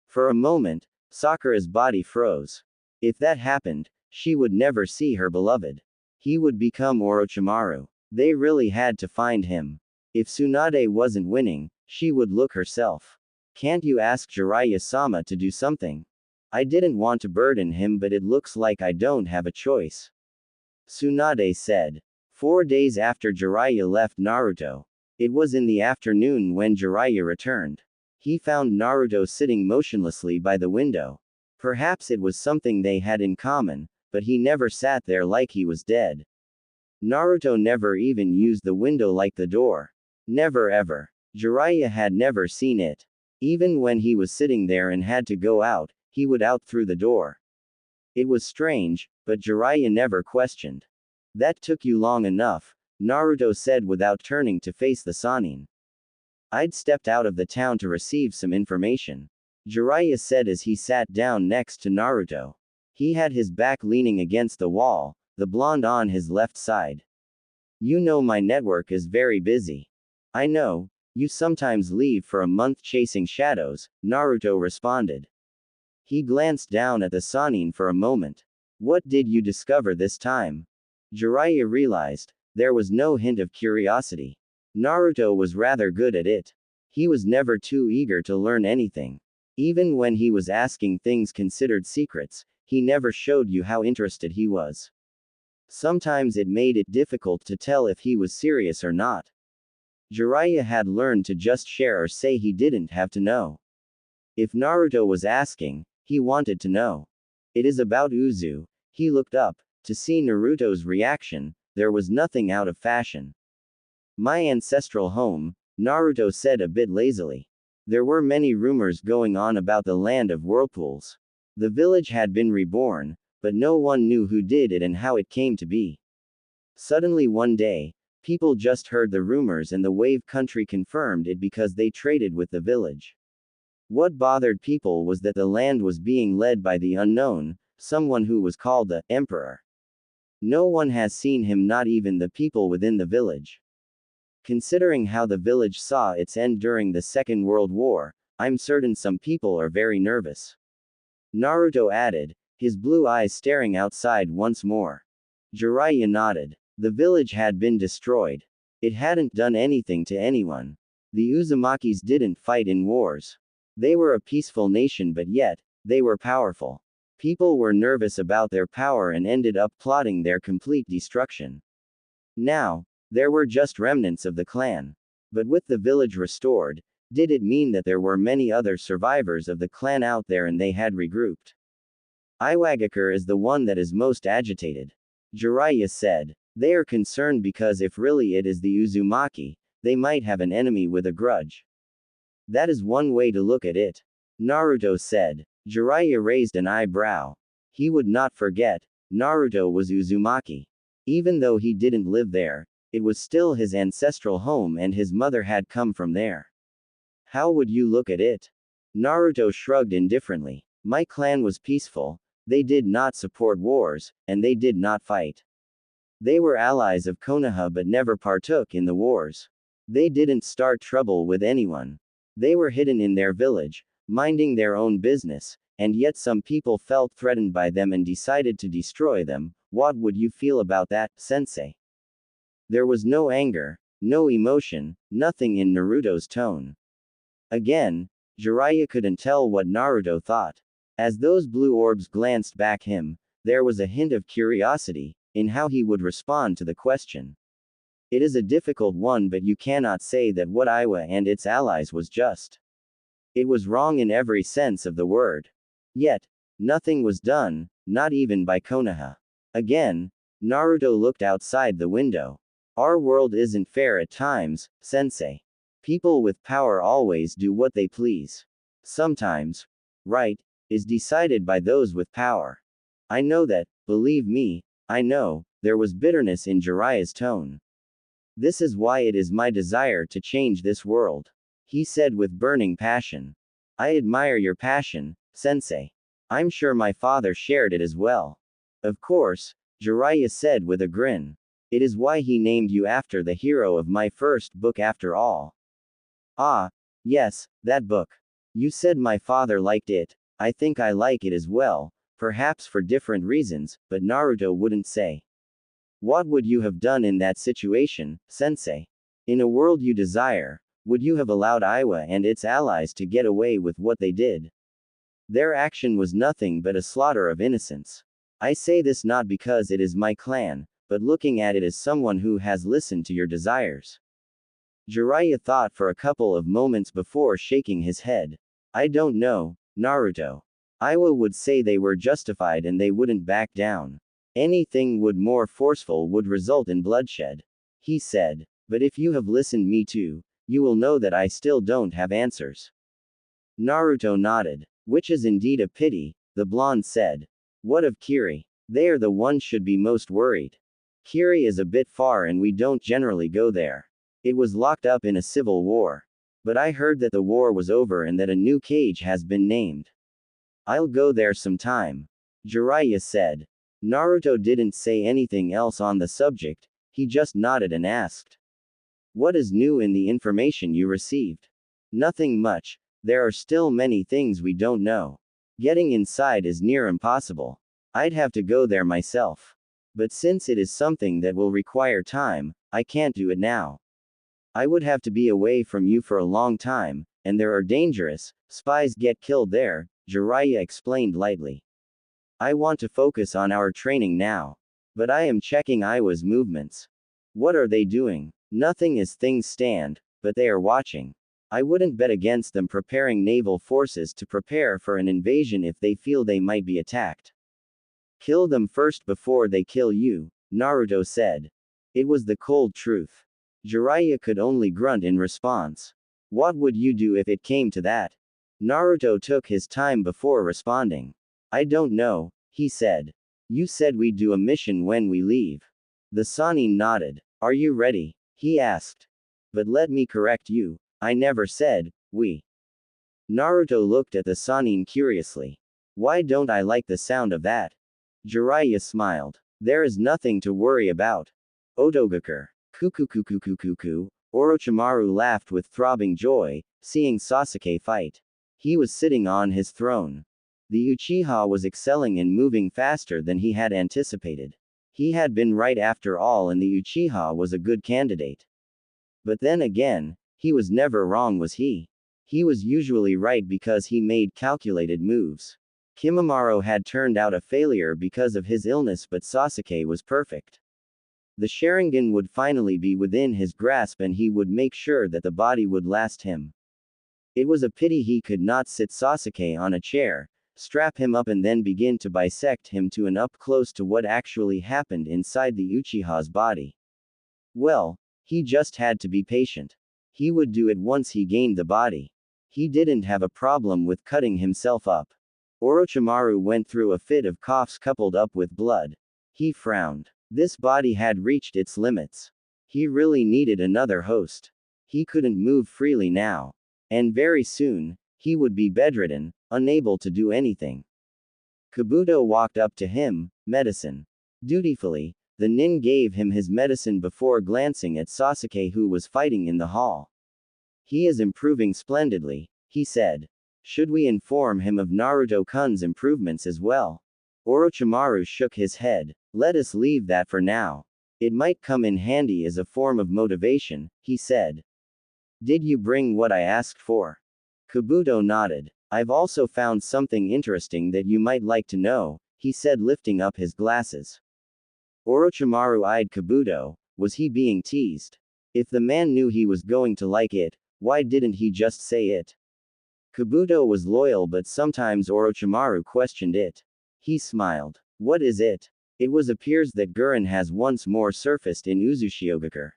For a moment, Sakura's body froze. If that happened, she would never see her beloved. He would become Orochimaru. They really had to find him. If Tsunade wasn't winning, she would look herself. Can't you ask Jiraiya-sama to do something? I didn't want to burden him but it looks like I don't have a choice. Tsunade said. 4 days after Jiraiya left Naruto. It was in the afternoon when Jiraiya returned. He found Naruto sitting motionlessly by the window. Perhaps it was something they had in common, but he never sat there like he was dead. Naruto never even used the window like the door. Never ever. Jiraiya had never seen it. Even when he was sitting there and had to go out, he would out through the door. It was strange, but Jiraiya never questioned. That took you long enough, Naruto said without turning to face the Sannin. I'd stepped out of the town to receive some information. Jiraiya said as he sat down next to Naruto. He had his back leaning against the wall, the blonde on his left side. You know my network is very busy. I know, you sometimes leave for a month chasing shadows, Naruto responded. He glanced down at the Sannin for a moment. What did you discover this time? Jiraiya realized, there was no hint of curiosity. Naruto was rather good at it. He was never too eager to learn anything. Even when he was asking things considered secrets, he never showed you how interested he was. Sometimes it made it difficult to tell if he was serious or not. Jiraiya had learned to just share or say he didn't have to know. If Naruto was asking, he wanted to know. It is about Uzu. He looked up. To see Naruto's reaction, there was nothing out of fashion. My ancestral home, Naruto said a bit lazily. There were many rumors going on about the land of whirlpools. The village had been reborn, but no one knew who did it and how it came to be. Suddenly one day, people just heard the rumors and the wave country confirmed it because they traded with the village. What bothered people was that the land was being led by the unknown, someone who was called the Emperor. No one has seen him, not even the people within the village. Considering how the village saw its end during the Second World War, I'm certain some people are very nervous. Naruto added, his blue eyes staring outside once more. Jiraiya nodded. The village had been destroyed. It hadn't done anything to anyone. The Uzumakis didn't fight in wars. They were a peaceful nation, but yet, they were powerful. People were nervous about their power and ended up plotting their complete destruction. Now, there were just remnants of the clan. But with the village restored, did it mean that there were many other survivors of the clan out there and they had regrouped? Iwagakure is the one that is most agitated. Jiraiya said. They are concerned because if really it is the Uzumaki, they might have an enemy with a grudge. That is one way to look at it. Naruto said. Jiraiya raised an eyebrow. He would not forget, Naruto was Uzumaki. Even though he didn't live there, it was still his ancestral home and his mother had come from there. How would you look at it? Naruto shrugged indifferently. My clan was peaceful, they did not support wars, and they did not fight. They were allies of Konoha but never partook in the wars. They didn't start trouble with anyone. They were hidden in their village, minding their own business, and yet some people felt threatened by them and decided to destroy them. What would you feel about that, sensei? There was no anger, no emotion, nothing in Naruto's tone. Again, Jiraiya couldn't tell what Naruto thought. As those blue orbs glanced back him, there was a hint of curiosity in how he would respond to the question. It is a difficult one, but you cannot say that what Iwa and its allies was just. It was wrong in every sense of the word. Yet, nothing was done, not even by Konoha. Again, Naruto looked outside the window. Our world isn't fair at times, sensei. People with power always do what they please. Sometimes, right is decided by those with power. I know that, believe me, I know, there was bitterness in Jiraiya's tone. This is why it is my desire to change this world. He said with burning passion. I admire your passion, sensei. I'm sure my father shared it as well. Of course, Jiraiya said with a grin. It is why he named you after the hero of my first book after all. Ah, yes, that book. You said my father liked it. I think I like it as well, perhaps for different reasons, but Naruto wouldn't say. What would you have done in that situation, sensei? In a world you desire, would you have allowed Iwa and its allies to get away with what they did? Their action was nothing but a slaughter of innocents. I say this not because it is my clan, but looking at it as someone who has listened to your desires. Jiraiya thought for a couple of moments before shaking his head. I don't know, Naruto. Iwa would say they were justified and they wouldn't back down. Anything more forceful would result in bloodshed. He said. But if you have listened me too, you will know that I still don't have answers. Naruto nodded. Which is indeed a pity, the blonde said. What of Kiri? They are the ones should be most worried. Kiri is a bit far and we don't generally go there. It was locked up in a civil war. But I heard that the war was over and that a new cage has been named. I'll go there sometime. Jiraiya said. Naruto didn't say anything else on the subject, he just nodded and asked. What is new in the information you received? Nothing much, there are still many things we don't know. Getting inside is near impossible. I'd have to go there myself. But since it is something that will require time, I can't do it now. I would have to be away from you for a long time, and there are dangerous spies get killed there, Jiraiya explained lightly. I want to focus on our training now. But I am checking Iwa's movements. What are they doing? Nothing as things stand, but they are watching. I wouldn't bet against them preparing naval forces to prepare for an invasion if they feel they might be attacked. Kill them first before they kill you, Naruto said. It was the cold truth. Jiraiya could only grunt in response. What would you do if it came to that? Naruto took his time before responding. I don't know, he said. You said we'd do a mission when we leave. The Sannin nodded. Are you ready? He asked. But let me correct you, I never said, we. Naruto looked at the Sannin curiously. Why don't I like the sound of that? Jiraiya smiled. There is nothing to worry about. Otogakure. Kukukukukukuku. Orochimaru laughed with throbbing joy, seeing Sasuke fight. He was sitting on his throne. The Uchiha was excelling and moving faster than he had anticipated. He had been right after all and the Uchiha was a good candidate. But then again, he was never wrong, was he? He was usually right because he made calculated moves. Kimimaro had turned out a failure because of his illness, but Sasuke was perfect. The Sharingan would finally be within his grasp and he would make sure that the body would last him. It was a pity he could not sit Sasuke on a chair, strap him up and then begin to bisect him to an up close to what actually happened inside the Uchiha's body. Well, he just had to be patient. He would do it once he gained the body. He didn't have a problem with cutting himself up. Orochimaru went through a fit of coughs coupled up with blood. He frowned. This body had reached its limits. He really needed another host. He couldn't move freely now. And very soon, he would be bedridden, unable to do anything. Kabuto walked up to him, medicine. Dutifully, the nin gave him his medicine before glancing at Sasuke who was fighting in the hall. He is improving splendidly, he said. Should we inform him of Naruto-kun's improvements as well? Orochimaru shook his head. Let us leave that for now. It might come in handy as a form of motivation, he said. Did you bring what I asked for? Kabuto nodded. I've also found something interesting that you might like to know, he said lifting up his glasses. Orochimaru eyed Kabuto. Was he being teased? If the man knew he was going to like it, why didn't he just say it? Kabuto was loyal, but sometimes Orochimaru questioned it. He smiled. What is it? It appears that Gurren has once more surfaced in Uzushiogakure.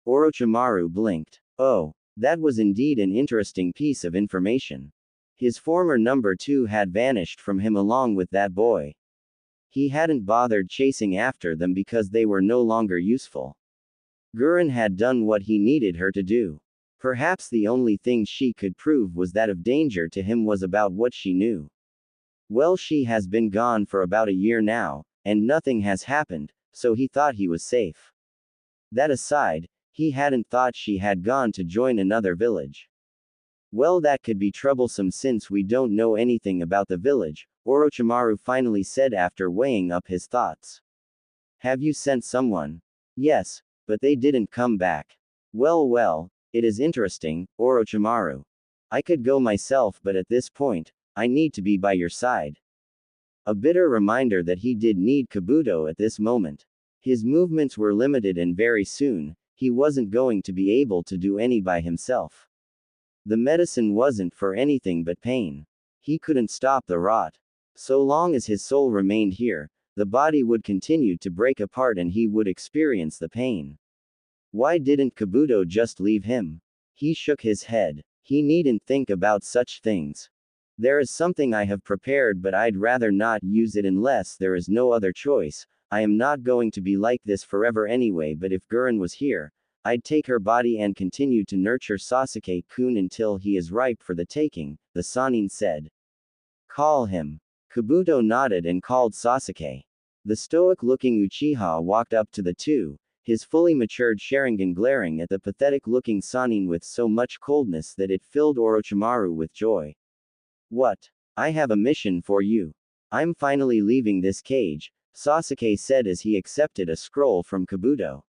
Orochimaru blinked. Oh, that was indeed an interesting piece of information. His former number 2 had vanished from him along with that boy. He hadn't bothered chasing after them because they were no longer useful. Gurren had done what he needed her to do. Perhaps the only thing she could prove was that of danger to him was about what she knew. Well, she has been gone for about a year now, and nothing has happened, so he thought he was safe. That aside, he hadn't thought she had gone to join another village. Well, that could be troublesome since we don't know anything about the village, Orochimaru finally said after weighing up his thoughts. Have you sent someone? Yes, but they didn't come back. Well, it is interesting, Orochimaru. I could go myself, but at this point, I need to be by your side. A bitter reminder that he did need Kabuto at this moment. His movements were limited and very soon, he wasn't going to be able to do any by himself. The medicine wasn't for anything but pain. He couldn't stop the rot. So long as his soul remained here, the body would continue to break apart and he would experience the pain. Why didn't Kabuto just leave him? He shook his head. He needn't think about such things. There is something I have prepared, but I'd rather not use it unless there is no other choice. I am not going to be like this forever anyway, but if Gurren was here, I'd take her body and continue to nurture Sasuke-kun until he is ripe for the taking, the Sannin said. Call him. Kabuto nodded and called Sasuke. The stoic-looking Uchiha walked up to the two, his fully matured Sharingan glaring at the pathetic-looking Sannin with so much coldness that it filled Orochimaru with joy. What? I have a mission for you. I'm finally leaving this cage, Sasuke said as he accepted a scroll from Kabuto.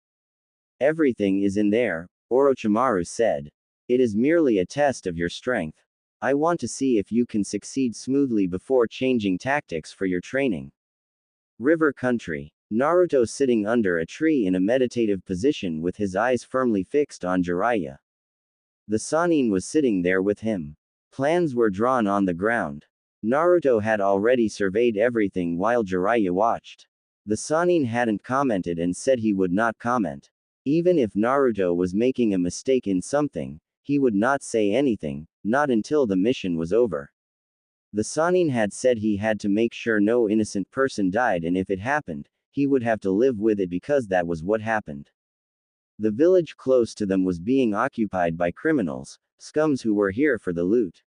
Everything is in there, Orochimaru said. It is merely a test of your strength. I want to see if you can succeed smoothly before changing tactics for your training. River Country. Naruto sitting under a tree in a meditative position with his eyes firmly fixed on Jiraiya. The Sannin was sitting there with him. Plans were drawn on the ground. Naruto had already surveyed everything while Jiraiya watched. The Sannin hadn't commented and said he would not comment. Even if Naruto was making a mistake in something, he would not say anything, not until the mission was over. The Sannin had said he had to make sure no innocent person died, and if it happened, he would have to live with it because that was what happened. The village close to them was being occupied by criminals, scums who were here for the loot.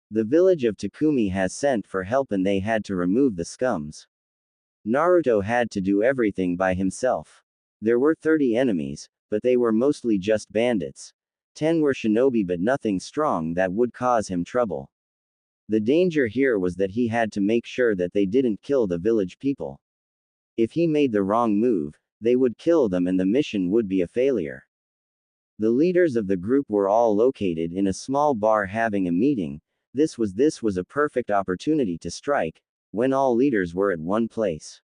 The village of Takumi has sent for help and they had to remove the scums. Naruto had to do everything by himself. There were 30 enemies, but they were mostly just bandits. 10 were shinobi but nothing strong that would cause him trouble. The danger here was that he had to make sure that they didn't kill the village people. If he made the wrong move, they would kill them and the mission would be a failure. The leaders of the group were all located in a small bar having a meeting. This was a perfect opportunity to strike, when all leaders were at one place.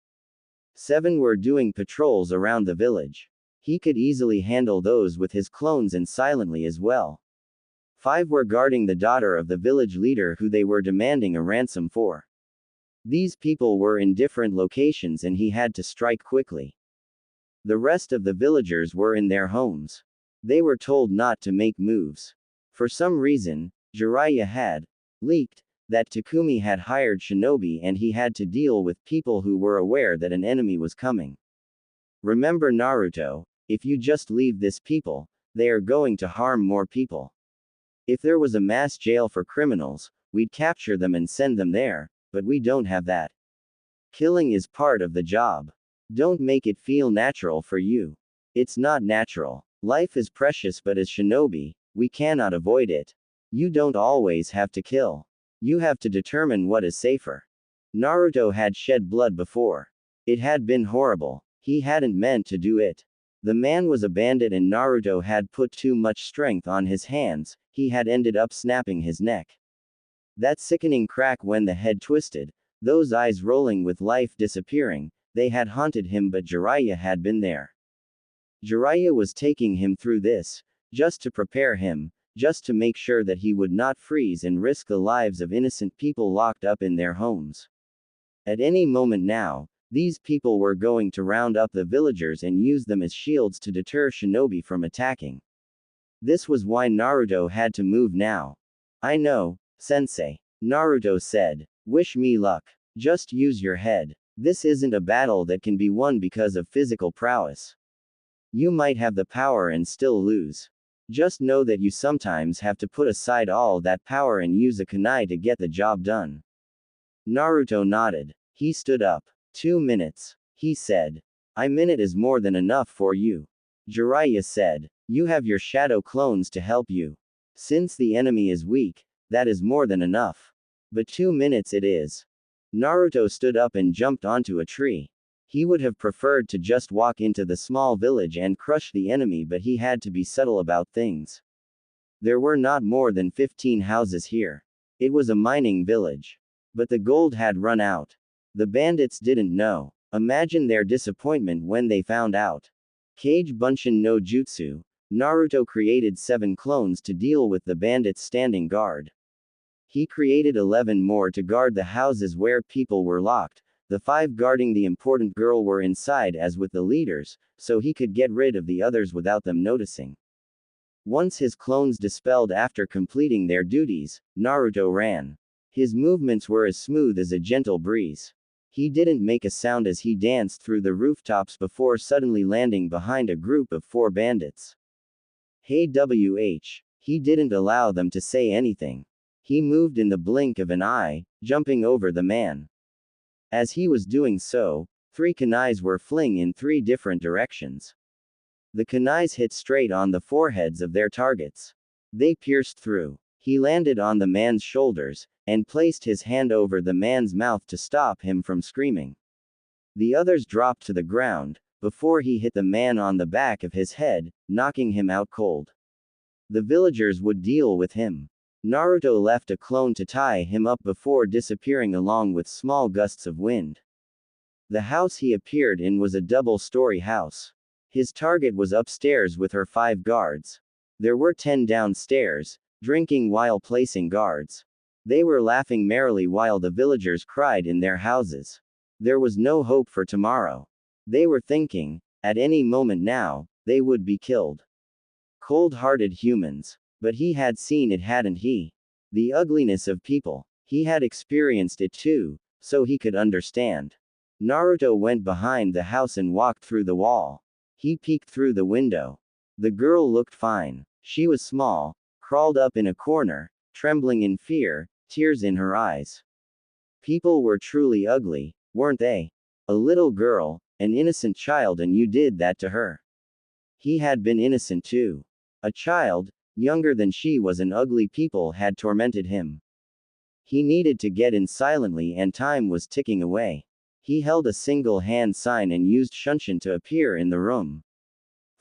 7 were doing patrols around the village. He could easily handle those with his clones and silently as well. 5 were guarding the daughter of the village leader who they were demanding a ransom for. These people were in different locations and he had to strike quickly. The rest of the villagers were in their homes. They were told not to make moves. For some reason, Jiraiya had leaked that Takumi had hired shinobi and he had to deal with people who were aware that an enemy was coming. Remember Naruto, if you just leave this people, they are going to harm more people. If there was a mass jail for criminals, we'd capture them and send them there, but we don't have that. Killing is part of the job. Don't make it feel natural for you. It's not natural. Life is precious, but as shinobi, we cannot avoid it. You don't always have to kill. You have to determine what is safer. Naruto had shed blood before. It had been horrible. He hadn't meant to do it. The man was a bandit and Naruto had put too much strength on his hands, he had ended up snapping his neck. That sickening crack when the head twisted, those eyes rolling with life disappearing, they had haunted him, but Jiraiya had been there. Jiraiya was taking him through this, just to prepare him, just to make sure that he would not freeze and risk the lives of innocent people locked up in their homes. At any moment now, these people were going to round up the villagers and use them as shields to deter shinobi from attacking. This was why Naruto had to move now. I know, Sensei. Naruto said. Wish me luck. Just use your head. This isn't a battle that can be won because of physical prowess. You might have the power and still lose. Just know that you sometimes have to put aside all that power and use a kunai to get the job done. Naruto nodded. He stood up. 2 minutes. He said. A minute is more than enough for you. Jiraiya said. You have your shadow clones to help you. Since the enemy is weak, that is more than enough. But 2 minutes it is. Naruto stood up and jumped onto a tree. He would have preferred to just walk into the small village and crush the enemy, but he had to be subtle about things. There were not more than 15 houses here. It was a mining village. But the gold had run out. The bandits didn't know. Imagine their disappointment when they found out. Kage Bunshin no Jutsu. Naruto created 7 clones to deal with the bandits standing guard. He created 11 more to guard the houses where people were locked. The 5 guarding the important girl were inside as with the leaders, so he could get rid of the others without them noticing. Once his clones dispelled after completing their duties, Naruto ran. His movements were as smooth as a gentle breeze. He didn't make a sound as he danced through the rooftops before suddenly landing behind a group of 4 bandits. Hey WH. He didn't allow them to say anything. He moved in the blink of an eye, jumping over the man. As he was doing so, 3 kunais were fling in 3 different directions. The kunais hit straight on the foreheads of their targets. They pierced through. He landed on the man's shoulders, and placed his hand over the man's mouth to stop him from screaming. The others dropped to the ground, before he hit the man on the back of his head, knocking him out cold. The villagers would deal with him. Naruto left a clone to tie him up before disappearing along with small gusts of wind. The house he appeared in was a double-story house. His target was upstairs with her 5 guards. There were 10 downstairs, drinking while placing guards. They were laughing merrily while the villagers cried in their houses. There was no hope for tomorrow. They were thinking, at any moment now, they would be killed. Cold-hearted humans. But he had seen it, hadn't he? The ugliness of people. He had experienced it too, so he could understand. Naruto went behind the house and walked through the wall. He peeked through the window. The girl looked fine. She was small, crawled up in a corner, trembling in fear, tears in her eyes. People were truly ugly, weren't they? A little girl, an innocent child, and you did that to her. He had been innocent too. A child, younger than she was, and ugly people had tormented him. He needed to get in silently and time was ticking away. He held a single hand sign and used Shunshin to appear in the room.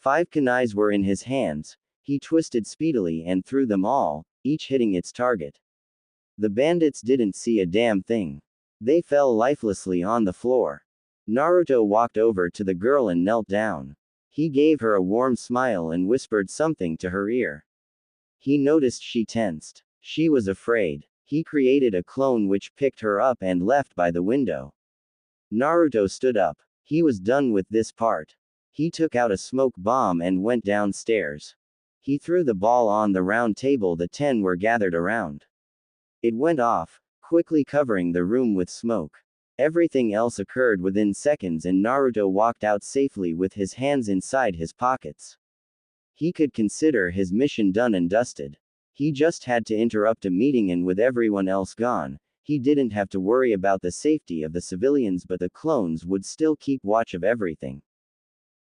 5 kunais were in his hands. He twisted speedily and threw them all, each hitting its target. The bandits didn't see a damn thing. They fell lifelessly on the floor. Naruto walked over to the girl and knelt down. He gave her a warm smile and whispered something to her ear. He noticed she tensed. She was afraid. He created a clone which picked her up and left by the window. Naruto stood up. He was done with this part. He took out a smoke bomb and went downstairs. He threw the ball on the round table the 10 were gathered around. It went off, quickly covering the room with smoke. Everything else occurred within seconds and Naruto walked out safely with his hands inside his pockets. He could consider his mission done and dusted. He just had to interrupt a meeting, and with everyone else gone, he didn't have to worry about the safety of the civilians, but the clones would still keep watch of everything.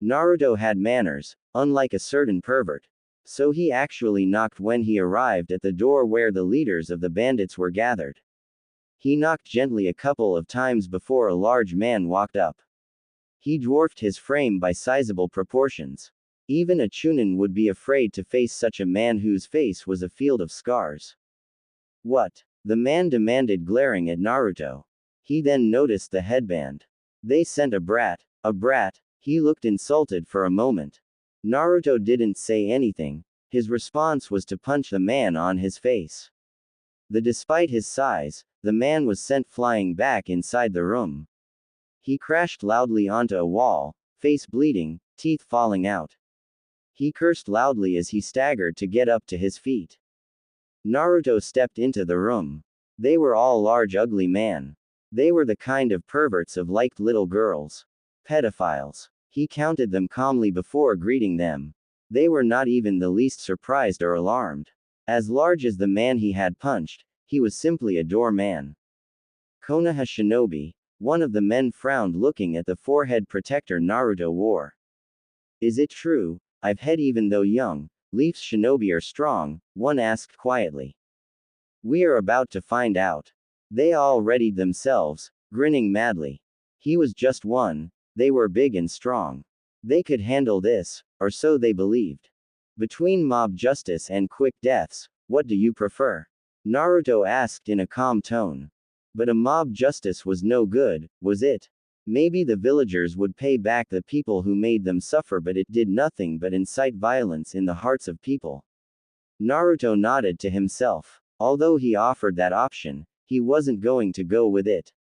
Naruto had manners, unlike a certain pervert. So he actually knocked when he arrived at the door where the leaders of the bandits were gathered. He knocked gently a couple of times before a large man walked up. He dwarfed his frame by sizable proportions. Even a Chunin would be afraid to face such a man whose face was a field of scars. What? The man demanded, glaring at Naruto. He then noticed the headband. They sent a brat. A brat? He looked insulted for a moment. Naruto didn't say anything. His response was to punch the man on his face. Despite his size, the man was sent flying back inside the room. He crashed loudly onto a wall, face bleeding, teeth falling out. He cursed loudly as he staggered to get up to his feet. Naruto stepped into the room. They were all large, ugly men. They were the kind of perverts of liked little girls. Pedophiles. He counted them calmly before greeting them. They were not even the least surprised or alarmed. As large as the man he had punched, he was simply a doorman. Konoha Shinobi. One of the men frowned, looking at the forehead protector Naruto wore. Is it true? I've had even though young, Leaf's shinobi are strong, one asked quietly. We are about to find out. They all readied themselves, grinning madly. He was just one. They were big and strong. They could handle this, or so they believed. Between mob justice and quick deaths, what do you prefer? Naruto asked in a calm tone. But a mob justice was no good, was it? Maybe the villagers would pay back the people who made them suffer, but it did nothing but incite violence in the hearts of people. Naruto nodded to himself. Although he offered that option, he wasn't going to go with it.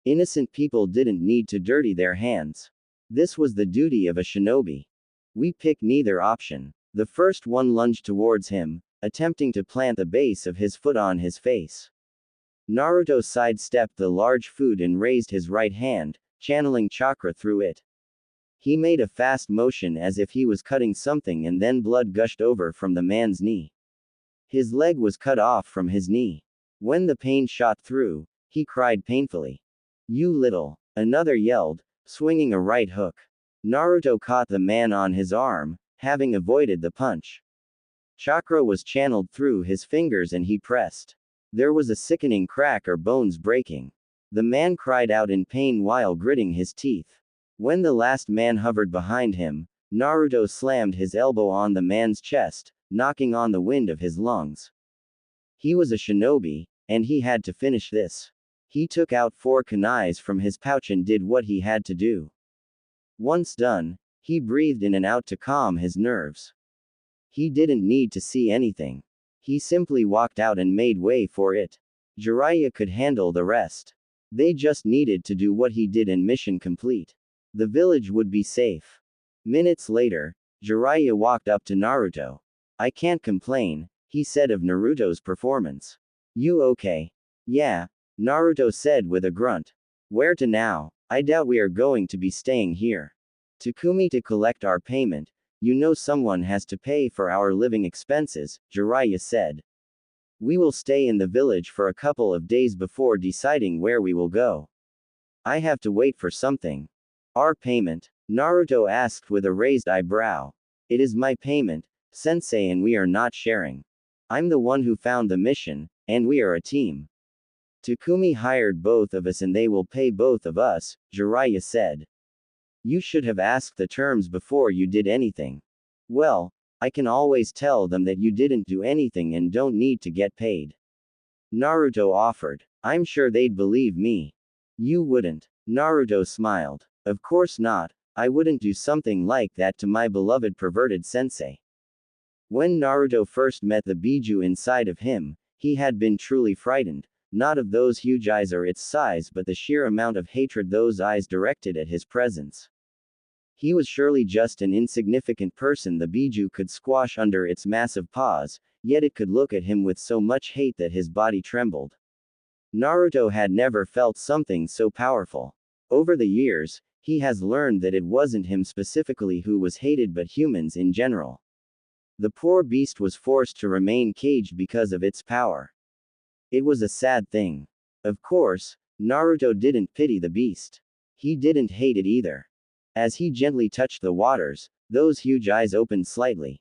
Innocent people didn't need to dirty their hands. This was the duty of a shinobi. We pick neither option. The first one lunged towards him, attempting to plant the base of his foot on his face. Naruto sidestepped the large foot and raised his right hand, channeling chakra through it. He made a fast motion as if he was cutting something, and then blood gushed over from the man's knee. His leg was cut off from his knee. When the pain shot through, he cried painfully. "You little!" Another yelled, swinging a right hook. Naruto caught the man on his arm, having avoided the punch. Chakra was channeled through his fingers and he pressed. There was a sickening crack or bones breaking. The man cried out in pain while gritting his teeth. When the last man hovered behind him, Naruto slammed his elbow on the man's chest, knocking on the wind of his lungs. He was a shinobi, and he had to finish this. He took out 4 kunais from his pouch and did what he had to do. Once done, he breathed in and out to calm his nerves. He didn't need to see anything. He simply walked out and made way for it. Jiraiya could handle the rest. They just needed to do what he did and mission complete. The village would be safe. Minutes later, Jiraiya walked up to Naruto. "I can't complain," he said of Naruto's performance. "You okay?" "Yeah," Naruto said with a grunt. "Where to now? I doubt we are going to be staying here. Takumi to collect our payment. You know someone has to pay for our living expenses," Jiraiya said. "We will stay in the village for a couple of days before deciding where we will go. I have to wait for something." "Our payment?" Naruto asked with a raised eyebrow. "It is my payment, sensei, and we are not sharing. I'm the one who found the mission, and we are a team. Takumi hired both of us and they will pay both of us," Jiraiya said. "You should have asked the terms before you did anything." "Well, I can always tell them that you didn't do anything and don't need to get paid," Naruto offered. "I'm sure they'd believe me." "You wouldn't." Naruto smiled. "Of course not. I wouldn't do something like that to my beloved perverted sensei." When Naruto first met the Biju inside of him, he had been truly frightened, not of those huge eyes or its size, but the sheer amount of hatred those eyes directed at his presence. He was surely just an insignificant person the Biju could squash under its massive paws, yet it could look at him with so much hate that his body trembled. Naruto had never felt something so powerful. Over the years, he has learned that it wasn't him specifically who was hated but humans in general. The poor beast was forced to remain caged because of its power. It was a sad thing. Of course, Naruto didn't pity the beast. He didn't hate it either. As he gently touched the waters, those huge eyes opened slightly.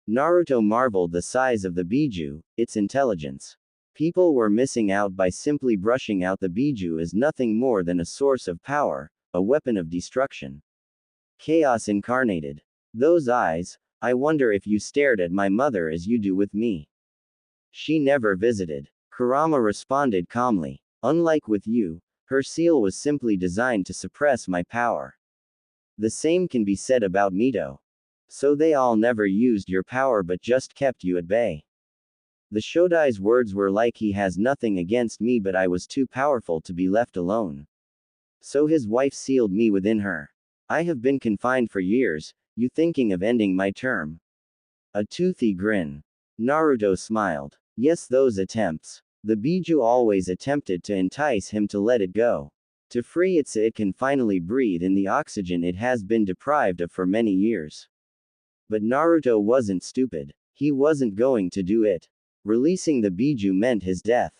Naruto marveled the size of the Biju, its intelligence. People were missing out by simply brushing out the Biju as nothing more than a source of power, a weapon of destruction. Chaos incarnated. Those eyes, I wonder if you stared at my mother as you do with me. She never visited. Kurama responded calmly. Unlike with you, her seal was simply designed to suppress my power. The same can be said about Mito. So they all never used your power but just kept you at bay. The Shodai's words were like he has nothing against me but I was too powerful to be left alone. So his wife sealed me within her. I have been confined for years, you thinking of ending my term? A toothy grin. Naruto smiled. Yes, those attempts. The Biju always attempted to entice him to let it go. To free it so it can finally breathe in the oxygen it has been deprived of for many years. But Naruto wasn't stupid. He wasn't going to do it. Releasing the Biju meant his death.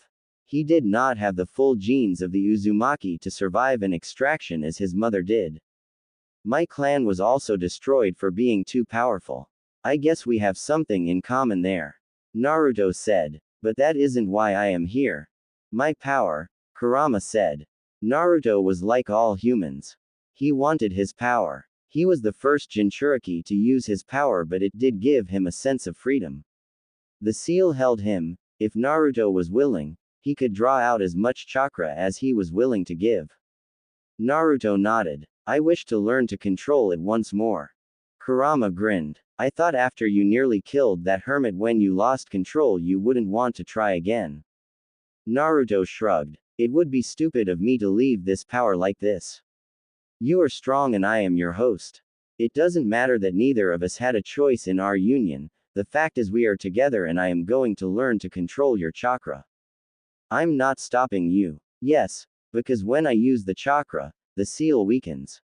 He did not have the full genes of the Uzumaki to survive an extraction as his mother did. My clan was also destroyed for being too powerful. I guess we have something in common there. Naruto said. But that isn't why I am here. My power, Kurama said. Naruto was like all humans. He wanted his power. He was the first Jinchuriki to use his power, but it did give him a sense of freedom. The seal held him. If Naruto was willing, he could draw out as much chakra as he was willing to give. Naruto nodded. I wish to learn to control it once more. Kurama grinned. I thought after you nearly killed that hermit when you lost control you wouldn't want to try again. Naruto shrugged. It would be stupid of me to leave this power like this. You are strong and I am your host. It doesn't matter that neither of us had a choice in our union, the fact is we are together and I am going to learn to control your chakra. I'm not stopping you. Yes, because when I use the chakra, the seal weakens.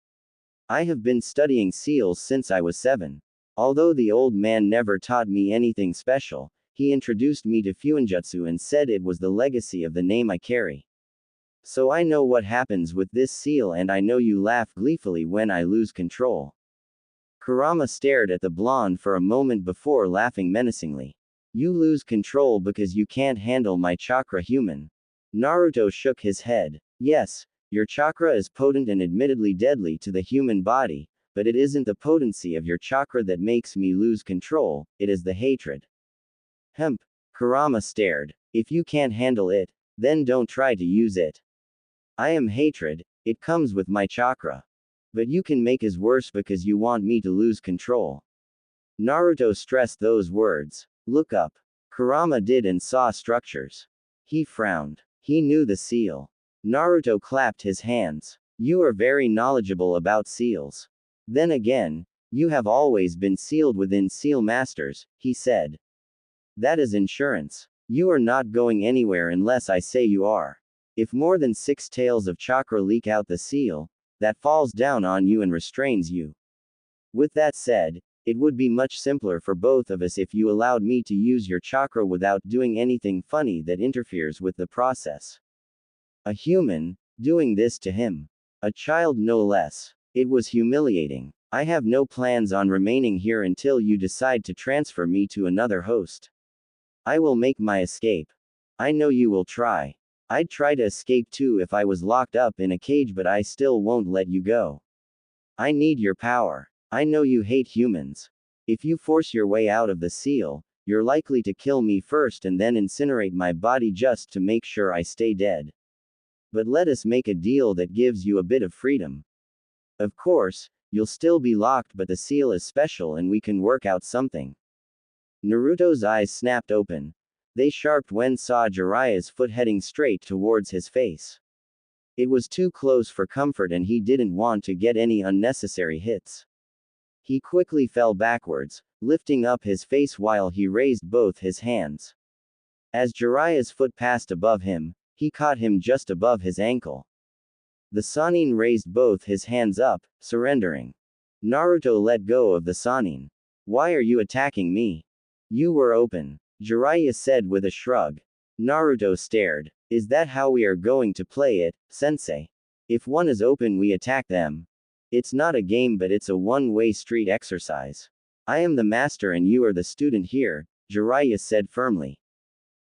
I have been studying seals since I was 7. Although the old man never taught me anything special, he introduced me to Fuinjutsu and said it was the legacy of the name I carry. So I know what happens with this seal and I know you laugh gleefully when I lose control. Kurama stared at the blonde for a moment before laughing menacingly. You lose control because you can't handle my chakra, human. Naruto shook his head. Yes, your chakra is potent and admittedly deadly to the human body, but it isn't the potency of your chakra that makes me lose control, it is the hatred. Hemp. Kurama stared. If you can't handle it, then don't try to use it. I am hatred, it comes with my chakra. But you can make it worse because you want me to lose control. Naruto stressed those words. Look up. Kurama did and saw structures. He frowned. He knew the seal. Naruto clapped his hands. You are very knowledgeable about seals. Then again, you have always been sealed within seal masters, he said. That is insurance. You are not going anywhere unless I say you are. If more than 6 tails of chakra leak out the seal, that falls down on you and restrains you. With that said, it would be much simpler for both of us if you allowed me to use your chakra without doing anything funny that interferes with the process. A human, doing this to him. A child no less. It was humiliating. I have no plans on remaining here until you decide to transfer me to another host. I will make my escape. I know you will try. I'd try to escape too if I was locked up in a cage, but I still won't let you go. I need your power. I know you hate humans. If you force your way out of the seal, you're likely to kill me first and then incinerate my body just to make sure I stay dead. But let us make a deal that gives you a bit of freedom. Of course, you'll still be locked, but the seal is special and we can work out something. Naruto's eyes snapped open. They sharpened when saw Jiraiya's foot heading straight towards his face. It was too close for comfort and he didn't want to get any unnecessary hits. He quickly fell backwards, lifting up his face while he raised both his hands. As Jiraiya's foot passed above him, he caught him just above his ankle. The Sannin raised both his hands up, surrendering. Naruto let go of the Sannin. Why are you attacking me? You were open, Jiraiya said with a shrug. Naruto stared. Is that how we are going to play it, sensei? If one is open we attack them. It's not a game but it's a one-way street exercise. I am the master and you are the student here, Jiraiya said firmly.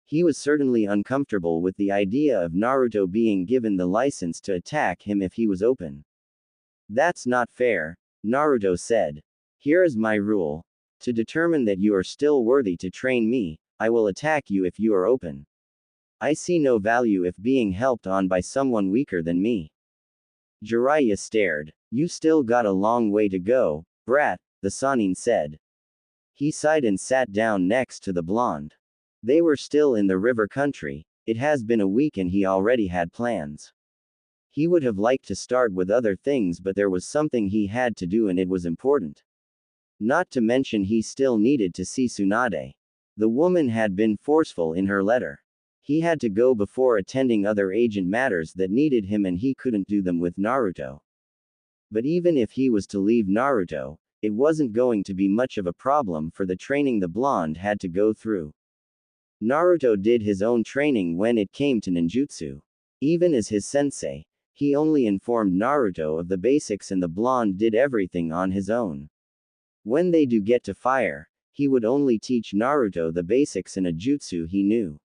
He was certainly uncomfortable with the idea of Naruto being given the license to attack him if he was open. That's not fair, Naruto said. Here is my rule. To determine that you are still worthy to train me, I will attack you if you are open. I see no value if being helped on by someone weaker than me. Jiraiya stared. You still got a long way to go, brat, the Sannin said. He sighed and sat down next to the blonde. They were still in the river country. It has been a week and he already had plans. He would have liked to start with other things but there was something he had to do and it was important. Not to mention he still needed to see Tsunade. The woman had been forceful in her letter. He had to go before attending other agent matters that needed him and he couldn't do them with Naruto. But even if he was to leave Naruto, it wasn't going to be much of a problem for the training the blonde had to go through. Naruto did his own training when it came to ninjutsu. Even as his sensei, he only informed Naruto of the basics and the blonde did everything on his own. When they do get to fire, he would only teach Naruto the basics and a jutsu he knew.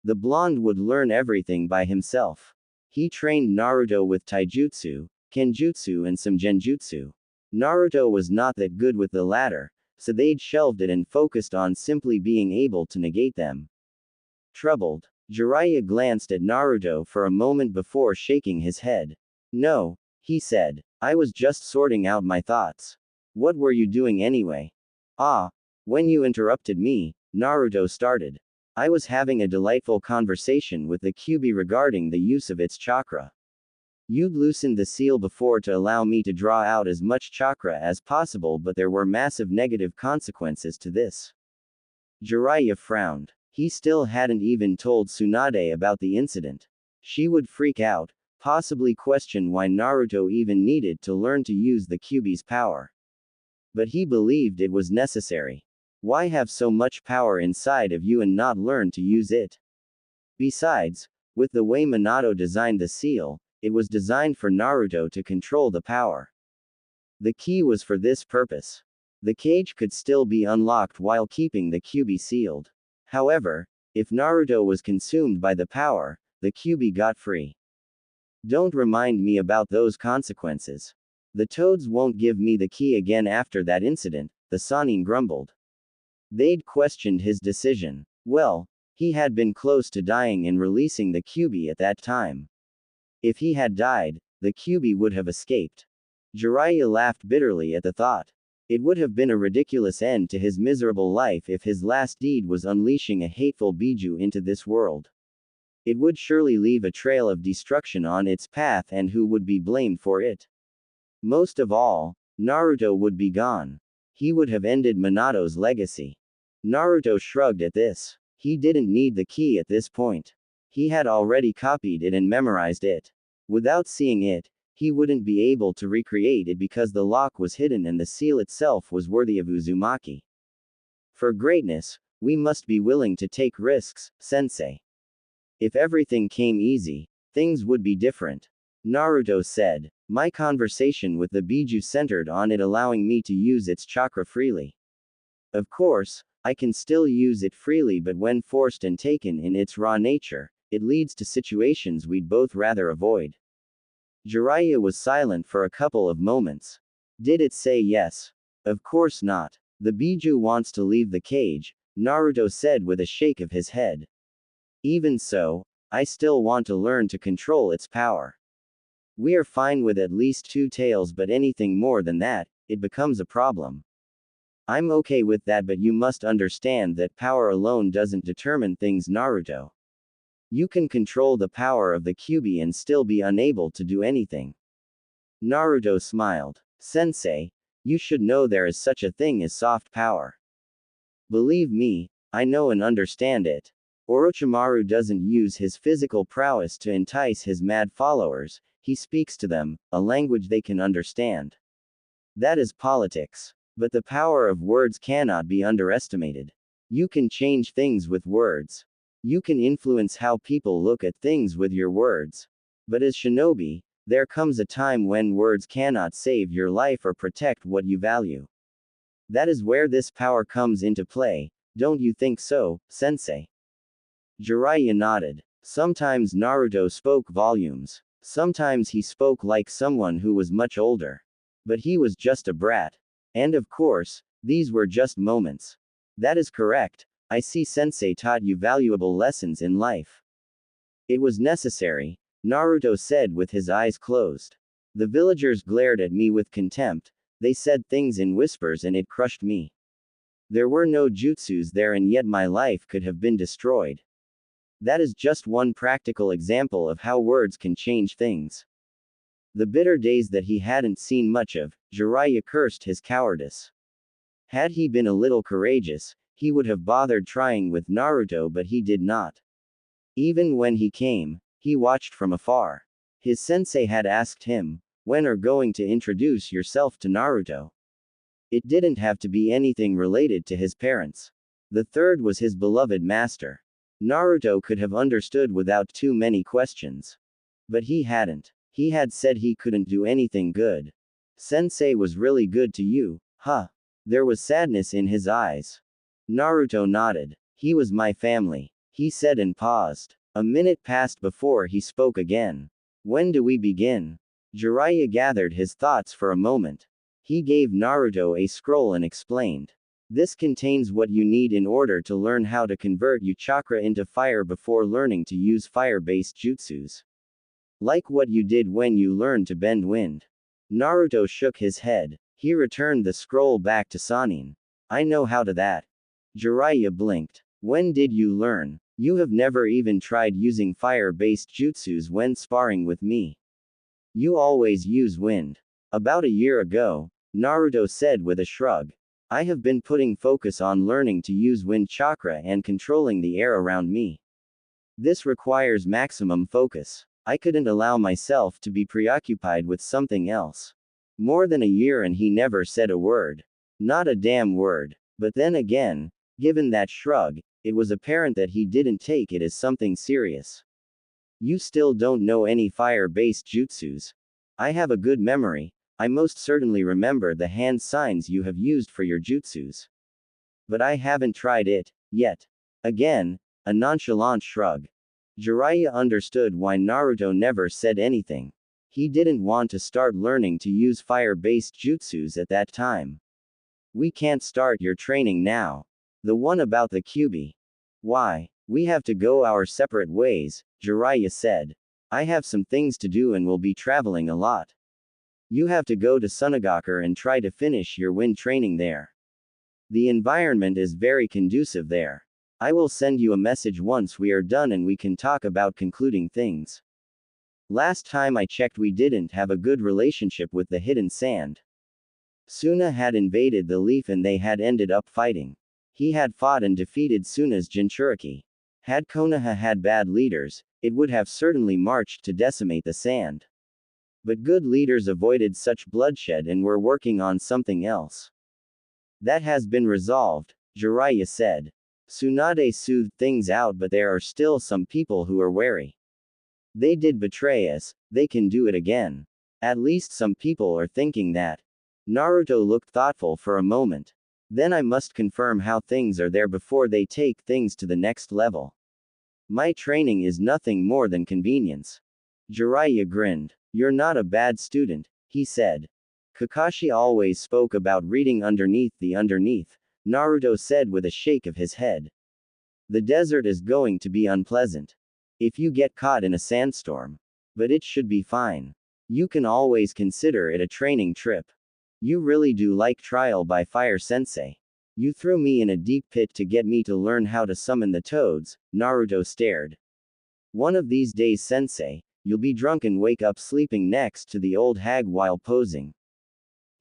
The blonde would learn everything by himself. He trained Naruto with taijutsu, kenjutsu and some genjutsu. Naruto was not that good with the latter, so they'd shelved it and focused on simply being able to negate them. Troubled, Jiraiya glanced at Naruto for a moment before shaking his head. No, he said. I was just sorting out my thoughts. What were you doing anyway? Ah, when you interrupted me, Naruto started. I was having a delightful conversation with the Kyuubi regarding the use of its chakra. You'd loosened the seal before to allow me to draw out as much chakra as possible, but there were massive negative consequences to this. Jiraiya frowned. He still hadn't even told Tsunade about the incident. She would freak out, possibly question why Naruto even needed to learn to use the Kyuubi's power. But he believed it was necessary. Why have so much power inside of you and not learn to use it? Besides, with the way Minato designed the seal, it was designed for Naruto to control the power. The key was for this purpose. The cage could still be unlocked while keeping the Kyuubi sealed. However, if Naruto was consumed by the power, the Kyuubi got free. Don't remind me about those consequences. The toads won't give me the key again after that incident, the Sannin grumbled. They'd questioned his decision. Well, he had been close to dying in releasing the Kyuubi at that time. If he had died, the Kyuubi would have escaped. Jiraiya laughed bitterly at the thought. It would have been a ridiculous end to his miserable life if his last deed was unleashing a hateful Biju into this world. It would surely leave a trail of destruction on its path, and who would be blamed for it? Most of all, Naruto would be gone. He would have ended Minato's legacy. Naruto shrugged at this. He didn't need the key at this point. He had already copied it and memorized it. Without seeing it, he wouldn't be able to recreate it because the lock was hidden and the seal itself was worthy of Uzumaki. For greatness, we must be willing to take risks, sensei. If everything came easy, things would be different. Naruto said. My conversation with the Biju centered on it allowing me to use its chakra freely. Of course, I can still use it freely, but when forced and taken in its raw nature, it leads to situations we'd both rather avoid. Jiraiya was silent for a couple of moments. Did it say yes? Of course not. The Biju wants to leave the cage, Naruto said with a shake of his head. Even so, I still want to learn to control its power. We are fine with at least 2 tails, but anything more than that, it becomes a problem. I'm okay with that, but you must understand that power alone doesn't determine things, Naruto. You can control the power of the Kyuubi and still be unable to do anything. Naruto smiled. Sensei, you should know there is such a thing as soft power. Believe me, I know and understand it. Orochimaru doesn't use his physical prowess to entice his mad followers, he speaks to them, a language they can understand. That is politics. But the power of words cannot be underestimated. You can change things with words. You can influence how people look at things with your words. But as shinobi, there comes a time when words cannot save your life or protect what you value. That is where this power comes into play, don't you think so, sensei? Jiraiya nodded. Sometimes Naruto spoke volumes. Sometimes he spoke like someone who was much older. But he was just a brat. And of course, these were just moments. That is correct. I see sensei taught you valuable lessons in life. It was necessary, Naruto said with his eyes closed. The villagers glared at me with contempt, they said things in whispers and it crushed me. There were no jutsus there and yet my life could have been destroyed. That is just one practical example of how words can change things. The bitter days that he hadn't seen much of, Jiraiya cursed his cowardice. Had he been a little courageous, he would have bothered trying with Naruto, but he did not. Even when he came, he watched from afar. His sensei had asked him, "When are going to introduce yourself to Naruto?" It didn't have to be anything related to his parents. The third was his beloved master. Naruto could have understood without too many questions. But he hadn't. He had said he couldn't do anything good. Sensei was really good to you, huh? There was sadness in his eyes. Naruto nodded. He was my family, he said and paused. A minute passed before he spoke again. When do we begin? Jiraiya gathered his thoughts for a moment. He gave Naruto a scroll and explained. This contains what you need in order to learn how to convert your chakra into fire before learning to use fire-based jutsus. Like what you did when you learned to bend wind. Naruto shook his head. He returned the scroll back to Sanin. I know how to that. Jiraiya blinked. When did you learn? You have never even tried using fire-based jutsus when sparring with me. You always use wind. About a year ago, Naruto said with a shrug. I have been putting focus on learning to use wind chakra and controlling the air around me. This requires maximum focus. I couldn't allow myself to be preoccupied with something else. More than a year and he never said a word. Not a damn word. But then again, given that shrug, it was apparent that he didn't take it as something serious. You still don't know any fire-based jutsus. I have a good memory. I most certainly remember the hand signs you have used for your jutsus. But I haven't tried it, yet. Again, a nonchalant shrug. Jiraiya understood why Naruto never said anything. He didn't want to start learning to use fire-based jutsus at that time. We can't start your training now. The one about the Kyuubi. Why? We have to go our separate ways, Jiraiya said. I have some things to do and will be traveling a lot. You have to go to Sunagakur and try to finish your wind training there. The environment is very conducive there. I will send you a message once we are done and we can talk about concluding things. Last time I checked we didn't have a good relationship with the Hidden Sand. Suna had invaded the Leaf and they had ended up fighting. He had fought and defeated Suna's Jinchuriki. Had Konoha had bad leaders, it would have certainly marched to decimate the sand. But good leaders avoided such bloodshed and were working on something else. That has been resolved, Jiraiya said. Tsunade soothed things out, but there are still some people who are wary. They did betray us, they can do it again. At least some people are thinking that. Naruto looked thoughtful for a moment. Then I must confirm how things are there before they take things to the next level. My training is nothing more than convenience. Jiraiya grinned. You're not a bad student, he said. Kakashi always spoke about reading underneath the underneath, Naruto said with a shake of his head. The desert is going to be unpleasant. If you get caught in a sandstorm. But it should be fine. You can always consider it a training trip. You really do like trial by fire sensei. You threw me in a deep pit to get me to learn how to summon the toads, Naruto stared. One of these days sensei, you'll be drunk and wake up sleeping next to the old hag while posing.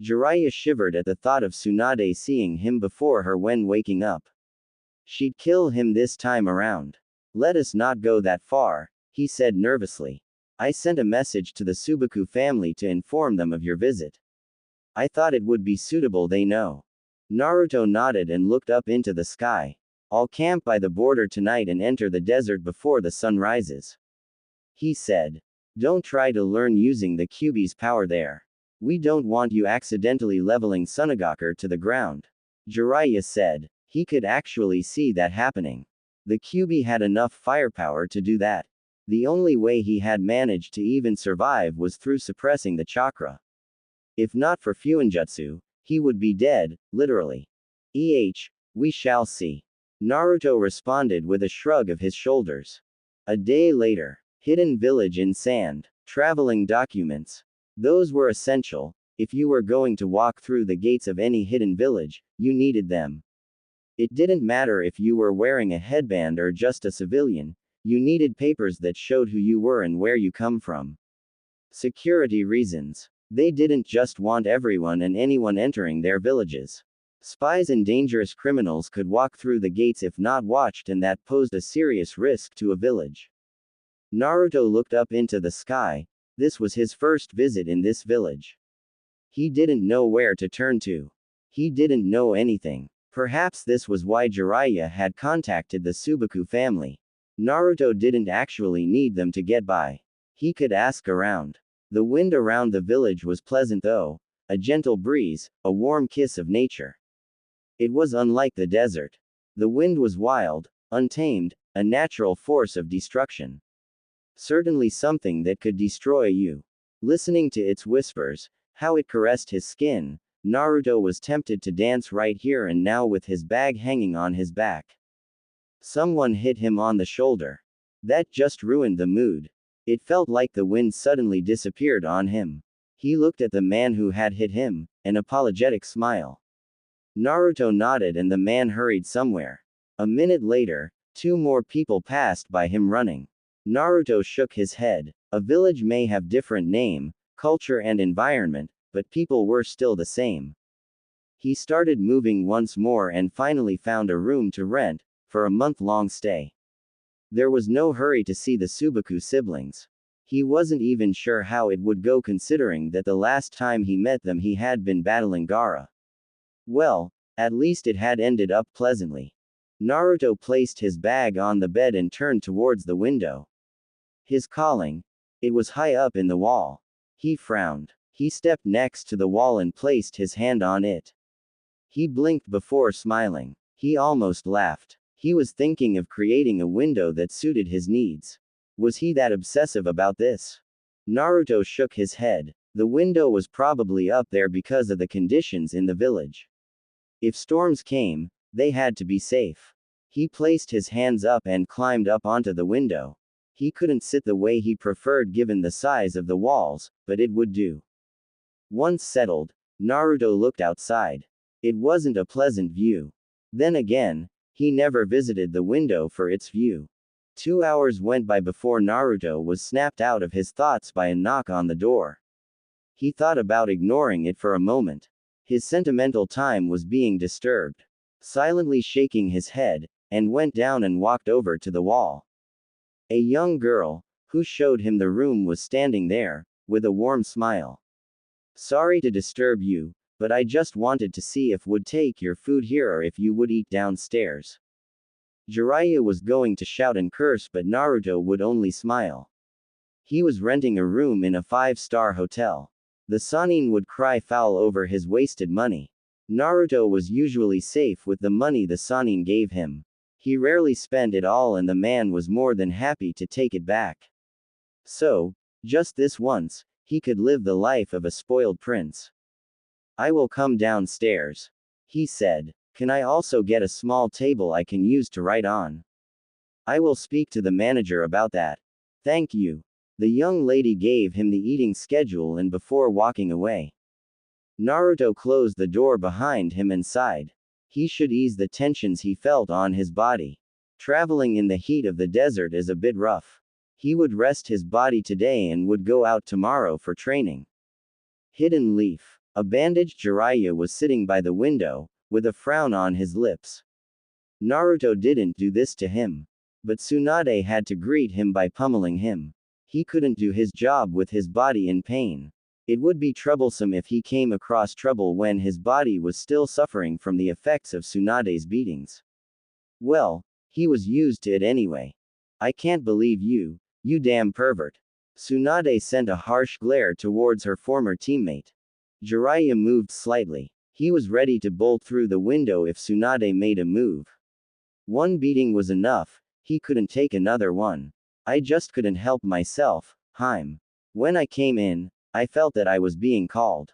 Jiraiya shivered at the thought of Tsunade seeing him before her when waking up. She'd kill him this time around. Let us not go that far, he said nervously. I sent a message to the Subaku family to inform them of your visit. I thought it would be suitable they know. Naruto nodded and looked up into the sky. I'll camp by the border tonight and enter the desert before the sun rises. He said. Don't try to learn using the Kyuubi's power there. We don't want you accidentally leveling Sunagakur to the ground. Jiraiya said. He could actually see that happening. The Kyuubi had enough firepower to do that. The only way he had managed to even survive was through suppressing the chakra. If not for Fuinjutsu, he would be dead, literally. We shall see. Naruto responded with a shrug of his shoulders. A day later. Hidden village in sand. Traveling documents. Those were essential. If you were going to walk through the gates of any hidden village, you needed them. It didn't matter if you were wearing a headband or just a civilian, you needed papers that showed who you were and where you come from. Security reasons. They didn't just want everyone and anyone entering their villages. Spies and dangerous criminals could walk through the gates if not watched, and that posed a serious risk to a village. Naruto looked up into the sky. This was his first visit in this village. He didn't know where to turn to. He didn't know anything. Perhaps this was why Jiraiya had contacted the Subaku family. Naruto didn't actually need them to get by. He could ask around. The wind around the village was pleasant though, a gentle breeze, a warm kiss of nature. It was unlike the desert. The wind was wild, untamed, a natural force of destruction. Certainly something that could destroy you. Listening to its whispers, how it caressed his skin, Naruto was tempted to dance right here and now with his bag hanging on his back. Someone hit him on the shoulder. That just ruined the mood. It felt like the wind suddenly disappeared on him. He looked at the man who had hit him, an apologetic smile. Naruto nodded and the man hurried somewhere. A minute later, two more people passed by him running. Naruto shook his head. A village may have different name, culture and environment, but people were still the same. He started moving once more and finally found a room to rent, for a month-long stay. There was no hurry to see the Subaku siblings. He wasn't even sure how it would go considering that the last time he met them he had been battling Gaara. Well, at least it had ended up pleasantly. Naruto placed his bag on the bed and turned towards the window. His calling. It was high up in the wall. He frowned. He stepped next to the wall and placed his hand on it. He blinked before smiling. He almost laughed. He was thinking of creating a window that suited his needs. Was he that obsessive about this? Naruto shook his head. The window was probably up there because of the conditions in the village. If storms came, they had to be safe. He placed his hands up and climbed up onto the window. He couldn't sit the way he preferred given the size of the walls, but it would do. Once settled, Naruto looked outside. It wasn't a pleasant view. Then again, he never visited the window for its view. 2 hours went by before Naruto was snapped out of his thoughts by a knock on the door. He thought about ignoring it for a moment. His sentimental time was being disturbed. Silently shaking his head, and went down and walked over to the wall. A young girl, who showed him the room, was standing there, with a warm smile. Sorry to disturb you, but I just wanted to see if would take your food here or if you would eat downstairs. Jiraiya was going to shout and curse, but Naruto would only smile. He was renting a room in a 5-star hotel. The Sannin would cry foul over his wasted money. Naruto was usually safe with the money the Sannin gave him. He rarely spent it all and the man was more than happy to take it back. So, just this once, he could live the life of a spoiled prince. I will come downstairs, he said. Can I also get a small table I can use to write on? I will speak to the manager about that. Thank you. The young lady gave him the eating schedule and before walking away. Naruto closed the door behind him and sighed. He should ease the tensions he felt on his body. Traveling in the heat of the desert is a bit rough. He would rest his body today and would go out tomorrow for training. Hidden Leaf. A bandaged Jiraiya was sitting by the window, with a frown on his lips. Naruto didn't do this to him. But Tsunade had to greet him by pummeling him. He couldn't do his job with his body in pain. It would be troublesome if he came across trouble when his body was still suffering from the effects of Tsunade's beatings. Well, he was used to it anyway. I can't believe you, you damn pervert. Tsunade sent a harsh glare towards her former teammate. Jiraiya moved slightly. He was ready to bolt through the window if Tsunade made a move. One beating was enough, he couldn't take another one. I just couldn't help myself, Harem. When I came in, I felt that I was being called.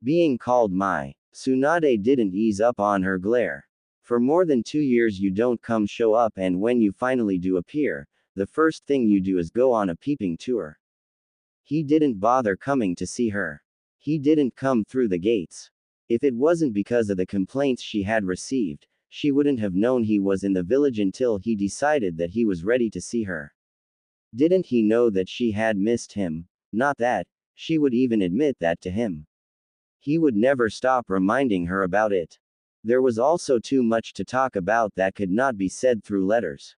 Being called my. Tsunade didn't ease up on her glare. For more than 2 years you don't come show up, and when you finally do appear, the first thing you do is go on a peeping tour. He didn't bother coming to see her. He didn't come through the gates. If it wasn't because of the complaints she had received, she wouldn't have known he was in the village until he decided that he was ready to see her. Didn't he know that she had missed him? Not that she would even admit that to him. He would never stop reminding her about it. There was also too much to talk about that could not be said through letters.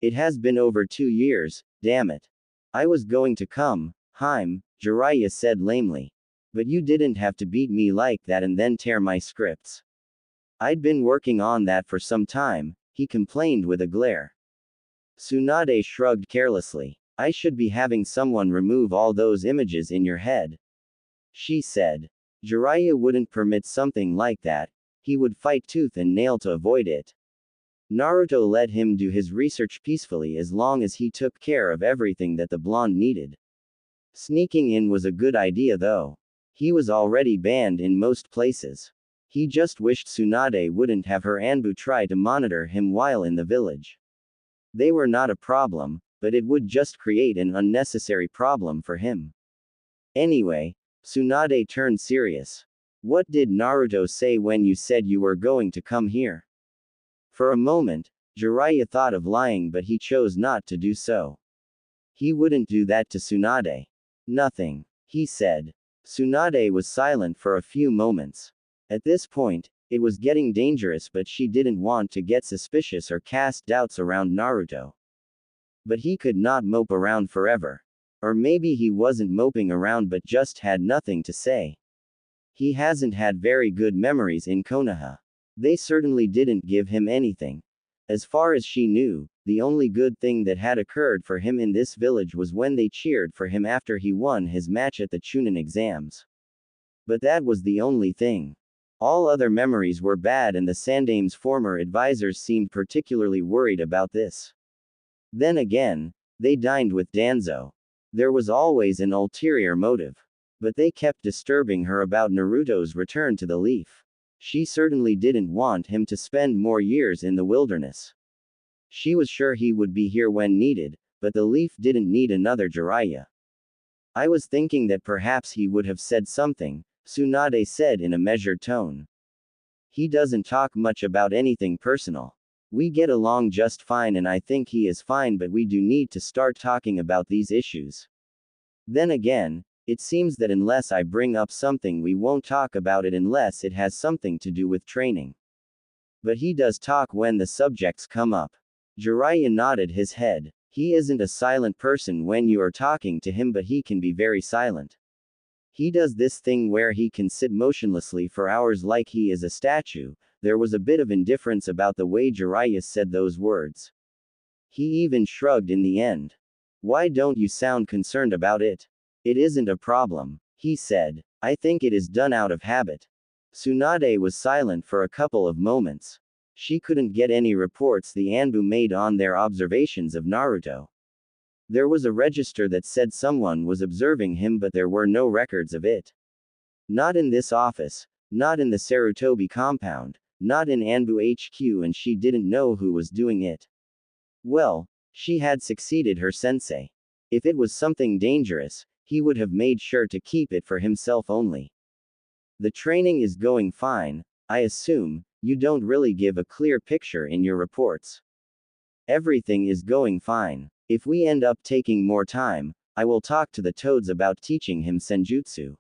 It has been over 2 years, damn it. I was going to come, Harem, Jiraiya said lamely. But you didn't have to beat me like that and then tear my scripts. I'd been working on that for some time, he complained with a glare. Tsunade shrugged carelessly. I should be having someone remove all those images in your head, she said. Jiraiya wouldn't permit something like that. He would fight tooth and nail to avoid it. Naruto let him do his research peacefully as long as he took care of everything that the blonde needed. Sneaking in was a good idea though. He was already banned in most places. He just wished Tsunade wouldn't have her Anbu try to monitor him while in the village. They were not a problem, but but it would just create an unnecessary problem for him. Anyway, Tsunade turned serious. What did Naruto say when you said you were going to come here? For a moment, Jiraiya thought of lying, but he chose not to do so. He wouldn't do that to Tsunade. Nothing, he said. Tsunade was silent for a few moments. At this point, it was getting dangerous, but she didn't want to get suspicious or cast doubts around Naruto. But he could not mope around forever. Or maybe he wasn't moping around but just had nothing to say. He hasn't had very good memories in Konoha. They certainly didn't give him anything. As far as she knew, the only good thing that had occurred for him in this village was when they cheered for him after he won his match at the Chunin exams. But that was the only thing. All other memories were bad, and the Sandame's former advisors seemed particularly worried about this. Then again, they dined with Danzo. There was always an ulterior motive. But they kept disturbing her about Naruto's return to the Leaf. She certainly didn't want him to spend more years in the wilderness. She was sure he would be here when needed, but the Leaf didn't need another Jiraiya. I was thinking that perhaps he would have said something, Tsunade said in a measured tone. He doesn't talk much about anything personal. We get along just fine, and I think he is fine, but we do need to start talking about these issues. Then again, it seems that unless I bring up something, we won't talk about it unless it has something to do with training. But he does talk when the subjects come up. Jiraiya nodded his head. He isn't a silent person when you are talking to him, but he can be very silent. He does this thing where he can sit motionlessly for hours like he is a statue. There was a bit of indifference about the way Jiraiya said those words. He even shrugged in the end. Why don't you sound concerned about it? It isn't a problem, he said. I think it is done out of habit. Tsunade was silent for a couple of moments. She couldn't get any reports the Anbu made on their observations of Naruto. There was a register that said someone was observing him, but there were no records of it. Not in this office, not in the Sarutobi compound, not in Anbu HQ, and she didn't know who was doing it. Well, she had succeeded her sensei. If it was something dangerous, he would have made sure to keep it for himself only. The training is going fine, I assume. You don't really give a clear picture in your reports. Everything is going fine. If we end up taking more time, I will talk to the Toads about teaching him Senjutsu.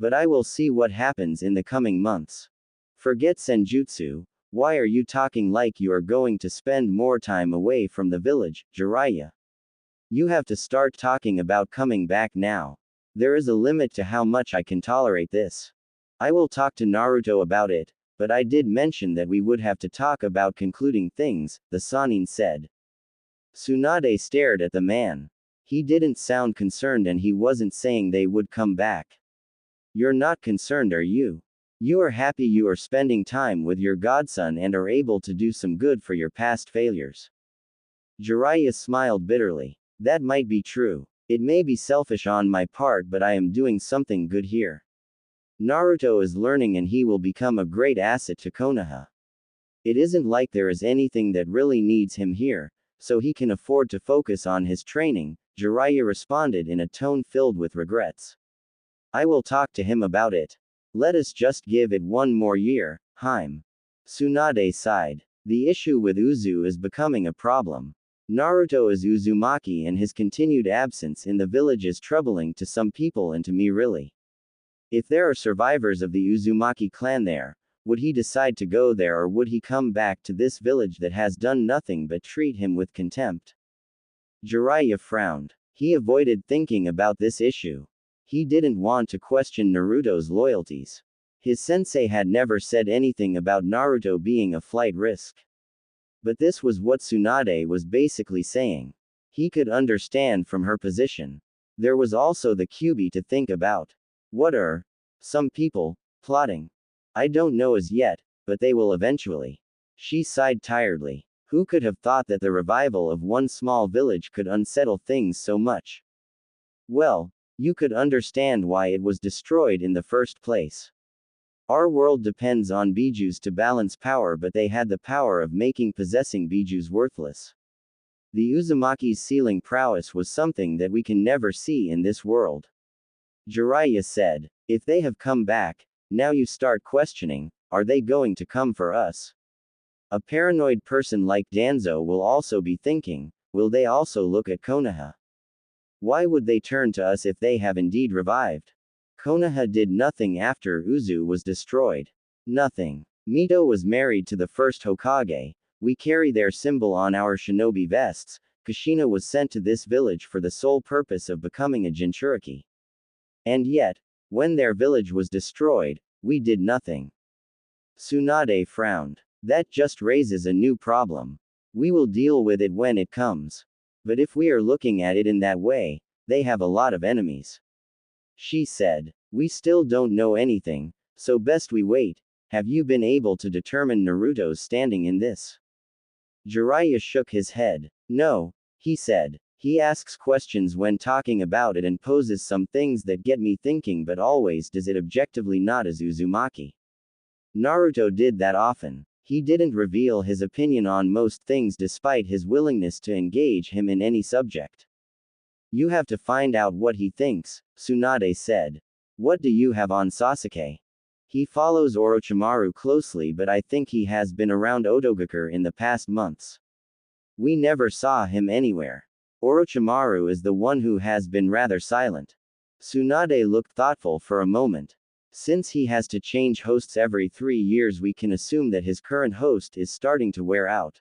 But I will see what happens in the coming months. Forget Senjutsu. Why are you talking like you are going to spend more time away from the village, Jiraiya? You have to start talking about coming back now. There is a limit to how much I can tolerate this. I will talk to Naruto about it, but I did mention that we would have to talk about concluding things, the Sannin said. Tsunade stared at the man. He didn't sound concerned, and he wasn't saying they would come back. You're not concerned, are you? You are happy you are spending time with your godson and are able to do some good for your past failures. Jiraiya smiled bitterly. That might be true. It may be selfish on my part, but I am doing something good here. Naruto is learning and he will become a great asset to Konoha. It isn't like there is anything that really needs him here, so he can afford to focus on his training, Jiraiya responded in a tone filled with regrets. I will talk to him about it. Let us just give it one more year, Harem. Tsunade sighed. The issue with Uzu is becoming a problem. Naruto is Uzumaki, and his continued absence in the village is troubling to some people and to me really. If there are survivors of the Uzumaki clan there, would he decide to go there, or would he come back to this village that has done nothing but treat him with contempt? Jiraiya frowned. He avoided thinking about this issue. He didn't want to question Naruto's loyalties. His sensei had never said anything about Naruto being a flight risk. But this was what Tsunade was basically saying. He could understand from her position. There was also the Kyuubi to think about. What are some people plotting? I don't know as yet, but they will eventually. She sighed tiredly. Who could have thought that the revival of one small village could unsettle things so much? Well, you could understand why it was destroyed in the first place. Our world depends on bijus to balance power, but they had the power of making possessing bijus worthless. The Uzumaki's sealing prowess was something that we can never see in this world. Jiraiya said, if they have come back, now you start questioning, are they going to come for us? A paranoid person like Danzo will also be thinking, will they also look at Konoha? Why would they turn to us if they have indeed revived? Konoha did nothing after Uzu was destroyed. Nothing. Mito was married to the first Hokage. We carry their symbol on our shinobi vests. Kushina was sent to this village for the sole purpose of becoming a Jinchuriki. And yet, when their village was destroyed, we did nothing. Tsunade frowned. That just raises a new problem. We will deal with it when it comes. But if we are looking at it in that way, they have a lot of enemies. She said, we still don't know anything, so best we wait. Have you been able to determine Naruto's standing in this? Jiraiya shook his head. No, he said. He asks questions when talking about it and poses some things that get me thinking, but always does it objectively, not as Uzumaki. Naruto did that often. He didn't reveal his opinion on most things despite his willingness to engage him in any subject. You have to find out what he thinks, Tsunade said. What do you have on Sasuke? He follows Orochimaru closely, but I think he has been around Otogakure in the past months. We never saw him anywhere. Orochimaru is the one who has been rather silent. Tsunade looked thoughtful for a moment. Since he has to change hosts every 3 years, we can assume that his current host is starting to wear out.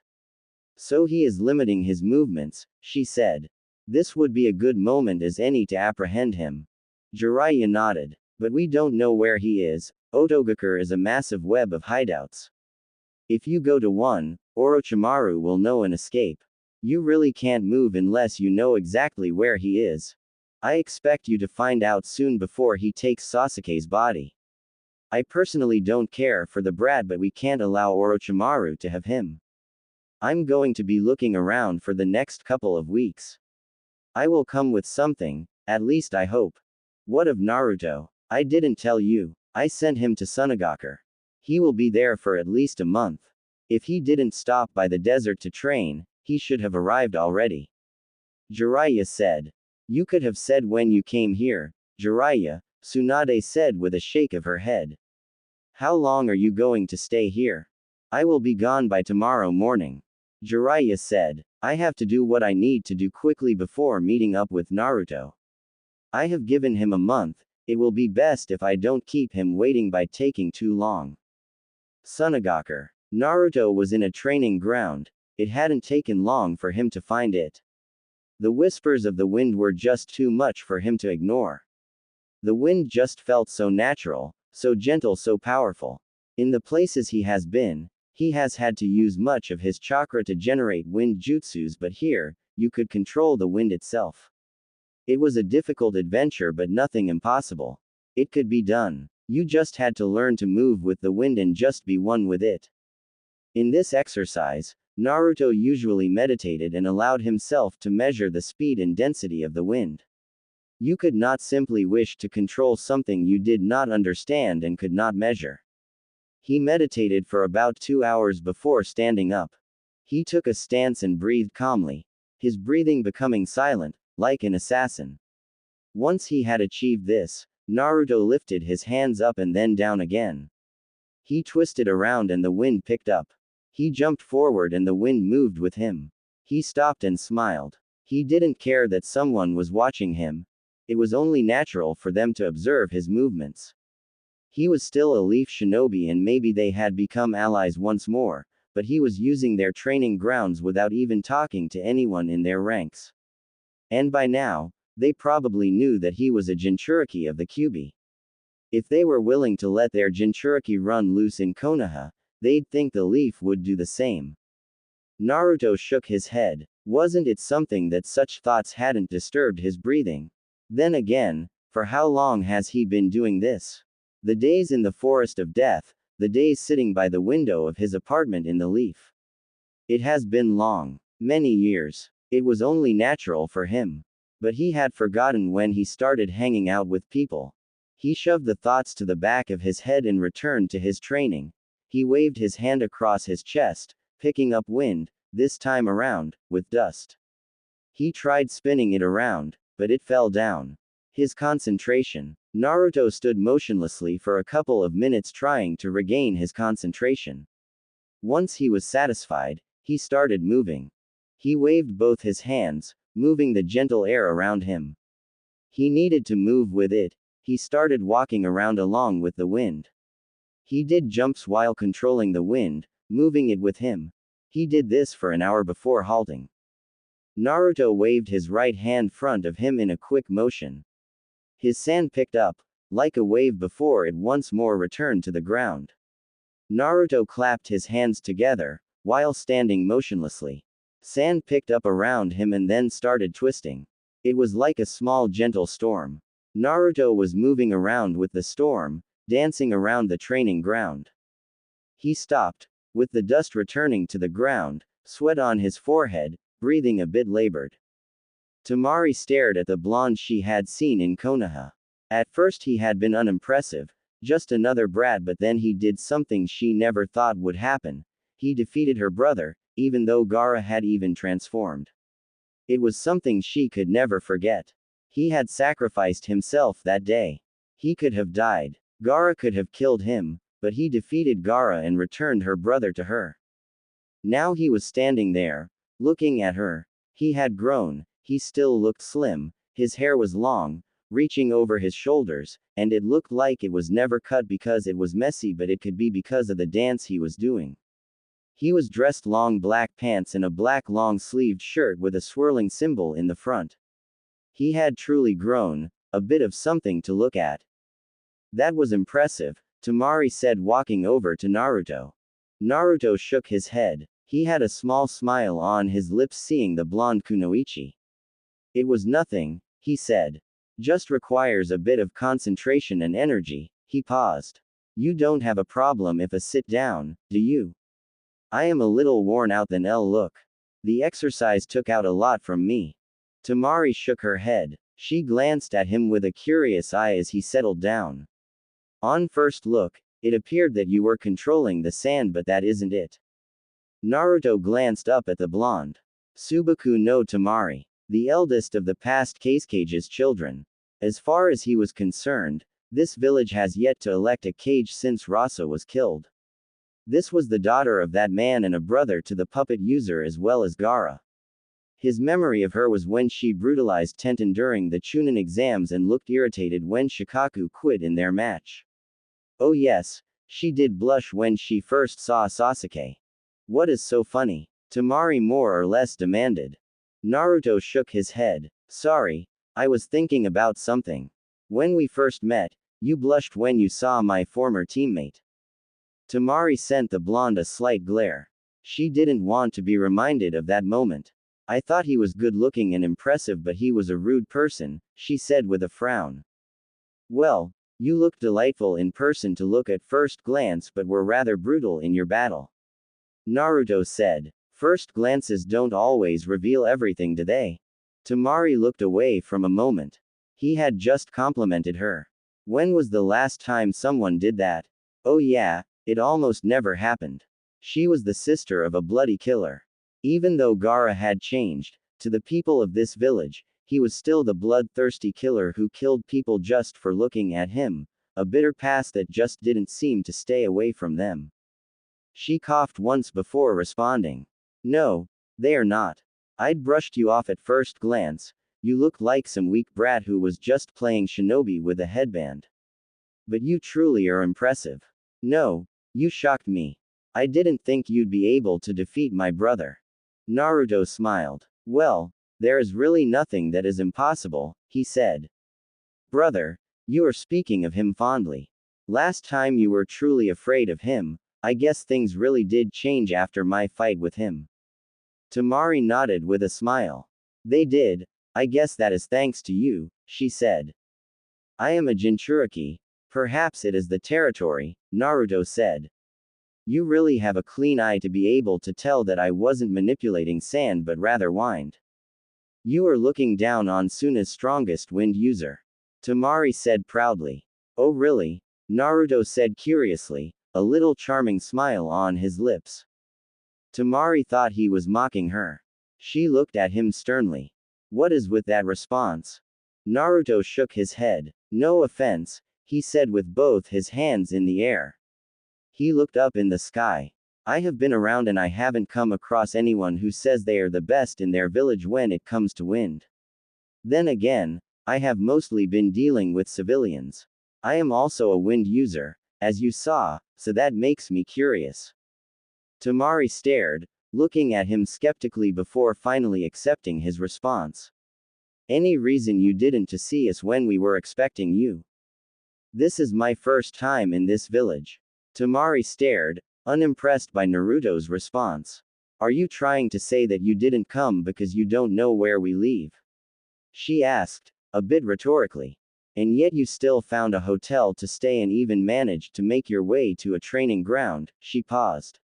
So he is limiting his movements, she said. This would be a good moment as any to apprehend him. Jiraiya nodded. But we don't know where he is. Otogakure is a massive web of hideouts. If you go to one, Orochimaru will know and escape. You really can't move unless you know exactly where he is. I expect you to find out soon before he takes Sasuke's body. I personally don't care for the brat, but we can't allow Orochimaru to have him. I'm going to be looking around for the next couple of weeks. I will come with something, at least I hope. What of Naruto? I didn't tell you. I sent him to Sunagakure. He will be there for at least a month. If he didn't stop by the desert to train, he should have arrived already. Jiraiya said. You could have said when you came here, Jiraiya, Tsunade said with a shake of her head. How long are you going to stay here? I will be gone by tomorrow morning. Jiraiya said. I have to do what I need to do quickly before meeting up with Naruto. I have given him a month. It will be best if I don't keep him waiting by taking too long. Sunagakure. Naruto was in a training ground. It hadn't taken long for him to find it. The whispers of the wind were just too much for him to ignore. The wind just felt so natural, so gentle, so powerful. In the places he has been, he has had to use much of his chakra to generate wind jutsus, but here, you could control the wind itself. It was a difficult adventure, but nothing impossible. It could be done. You just had to learn to move with the wind and just be one with it. In this exercise, Naruto usually meditated and allowed himself to measure the speed and density of the wind. You could not simply wish to control something you did not understand and could not measure. He meditated for about 2 hours before standing up. He took a stance and breathed calmly, his breathing becoming silent, like an assassin. Once he had achieved this, Naruto lifted his hands up and then down again. He twisted around and the wind picked up. He jumped forward and the wind moved with him. He stopped and smiled. He didn't care that someone was watching him. It was only natural for them to observe his movements. He was still a Leaf Shinobi and maybe they had become allies once more, but he was using their training grounds without even talking to anyone in their ranks. And by now, they probably knew that he was a Jinchuriki of the Kyuubi. If they were willing to let their Jinchuriki run loose in Konoha, they'd think the Leaf would do the same. Naruto shook his head. Wasn't it something that such thoughts hadn't disturbed his breathing? Then again, for how long has he been doing this? The days in the forest of death, the days sitting by the window of his apartment in the Leaf. It has been long. Many years. It was only natural for him. But he had forgotten when he started hanging out with people. He shoved the thoughts to the back of his head and returned to his training. He waved his hand across his chest, picking up wind, this time around, with dust. He tried spinning it around, but it fell down. His concentration. Naruto stood motionlessly for a couple of minutes trying to regain his concentration. Once he was satisfied, he started moving. He waved both his hands, moving the gentle air around him. He needed to move with it. He started walking around along with the wind. He did jumps while controlling the wind, moving it with him. He did this for an hour before halting. Naruto waved his right hand front of him in a quick motion. His sand picked up. Like a wave before it once more returned to the ground. Naruto clapped his hands together, while standing motionlessly. Sand picked up around him and then started twisting. It was like a small gentle storm. Naruto was moving around with the storm, dancing around the training ground. He stopped, with the dust returning to the ground, sweat on his forehead, breathing a bit labored. Tamari stared at the blonde she had seen in Konoha. At first he had been unimpressive, just another brat, but then he did something she never thought would happen. He defeated her brother, even though Gaara had even transformed. It was something she could never forget. He had sacrificed himself that day. He could have died. Gaara could have killed him, but he defeated Gaara and returned her brother to her. Now he was standing there, looking at her. He had grown, he still looked slim, his hair was long, reaching over his shoulders, and it looked like it was never cut because it was messy, but it could be because of the dance he was doing. He was dressed long black pants and a black long-sleeved shirt with a swirling symbol in the front. He had truly grown, a bit of something to look at. That was impressive, Tamari said, walking over to Naruto. Naruto shook his head. He had a small smile on his lips seeing the blonde kunoichi. It was nothing, he said. Just requires a bit of concentration and energy. He paused. You don't have a problem if I sit down, do you? I am a little worn out then look. The exercise took out a lot from me. Tamari shook her head. She glanced at him with a curious eye as he settled down. On first look, it appeared that you were controlling the sand, but that isn't it. Naruto glanced up at the blonde. Subaku no Tamari. The eldest of the past Kage's children. As far as he was concerned, this village has yet to elect a Kage since Rasa was killed. This was the daughter of that man and a brother to the puppet user as well as Gaara. His memory of her was when she brutalized Tenten during the Chunin exams and looked irritated when Shikaku quit in their match. Oh yes, she did blush when she first saw Sasuke. What is so funny? Tamari more or less demanded. Naruto shook his head. Sorry, I was thinking about something. When we first met, you blushed when you saw my former teammate. Tamari sent the blonde a slight glare. She didn't want to be reminded of that moment. I thought he was good-looking and impressive, but he was a rude person, she said with a frown. Well, you looked delightful in person to look at first glance, but were rather brutal in your battle. Naruto said. First glances don't always reveal everything, do they? Tamari looked away from a moment. He had just complimented her. When was the last time someone did that? Oh yeah, it almost never happened. She was the sister of a bloody killer. Even though Gaara had changed, to the people of this village, he was still the bloodthirsty killer who killed people just for looking at him, a bitter past that just didn't seem to stay away from them. She coughed once before responding. No, they are not. I'd brushed you off at first glance. You look like some weak brat who was just playing shinobi with a headband. But you truly are impressive. No, you shocked me. I didn't think you'd be able to defeat my brother. Naruto smiled. Well, there is really nothing that is impossible, he said. Brother, you are speaking of him fondly. Last time you were truly afraid of him. I guess things really did change after my fight with him. Tamari nodded with a smile. They did. I guess that is thanks to you, she said. I am a Jinchuriki. Perhaps it is the territory, Naruto said. You really have a clean eye to be able to tell that I wasn't manipulating sand but rather wind. You are looking down on Suna's strongest wind user. Tamari said proudly. Oh really? Naruto said curiously, a little charming smile on his lips. Tamari thought he was mocking her. She looked at him sternly. What is with that response? Naruto shook his head. No offense, he said with both his hands in the air. He looked up in the sky. I have been around and I haven't come across anyone who says they are the best in their village when it comes to wind. Then again, I have mostly been dealing with civilians. I am also a wind user, as you saw, so that makes me curious. Tamari stared, looking at him skeptically before finally accepting his response. Any reason you didn't to see us when we were expecting you? This is my first time in this village. Tamari stared, unimpressed by Naruto's response. Are you trying to say that you didn't come because you don't know where we live? She asked, a bit rhetorically. And yet you still found a hotel to stay and even managed to make your way to a training ground. She paused.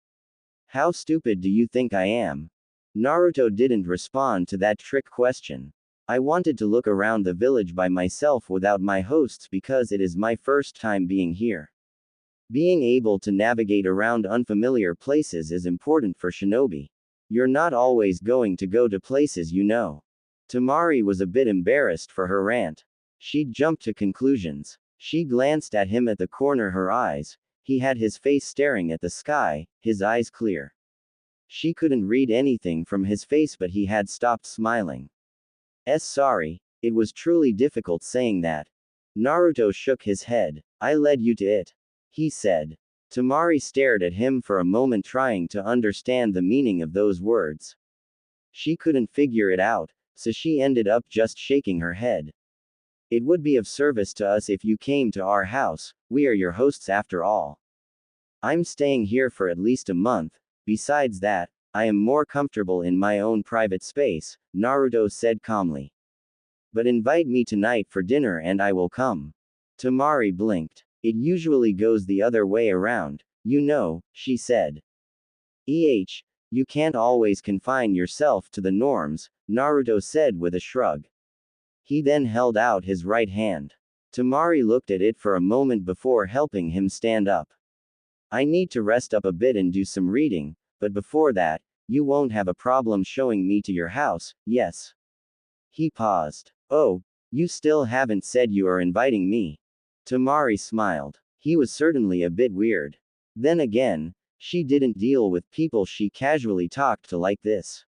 How stupid do you think I am? Naruto didn't respond to that trick question. I wanted to look around the village by myself without my hosts because it is my first time being here. Being able to navigate around unfamiliar places is important for shinobi. You're not always going to go to places you know. Tamari was a bit embarrassed for her rant. She'd jumped to conclusions. She glanced at him at the corner her eyes. He had his face staring at the sky, his eyes clear. She couldn't read anything from his face but he had stopped smiling. Sorry, it was truly difficult saying that. Naruto shook his head. I led you to it. He said. Tamari stared at him for a moment trying to understand the meaning of those words. She couldn't figure it out, so she ended up just shaking her head. It would be of service to us if you came to our house, we are your hosts after all. I'm staying here for at least a month, besides that, I am more comfortable in my own private space, Naruto said calmly. But invite me tonight for dinner and I will come. Tamari blinked. It usually goes the other way around, you know, she said. You can't always confine yourself to the norms, Naruto said with a shrug. He then held out his right hand. Tamari looked at it for a moment before helping him stand up. I need to rest up a bit and do some reading, but before that, you won't have a problem showing me to your house, yes? He paused. Oh, you still haven't said you are inviting me. Tamari smiled. He was certainly a bit weird. Then again, she didn't deal with people she casually talked to like this.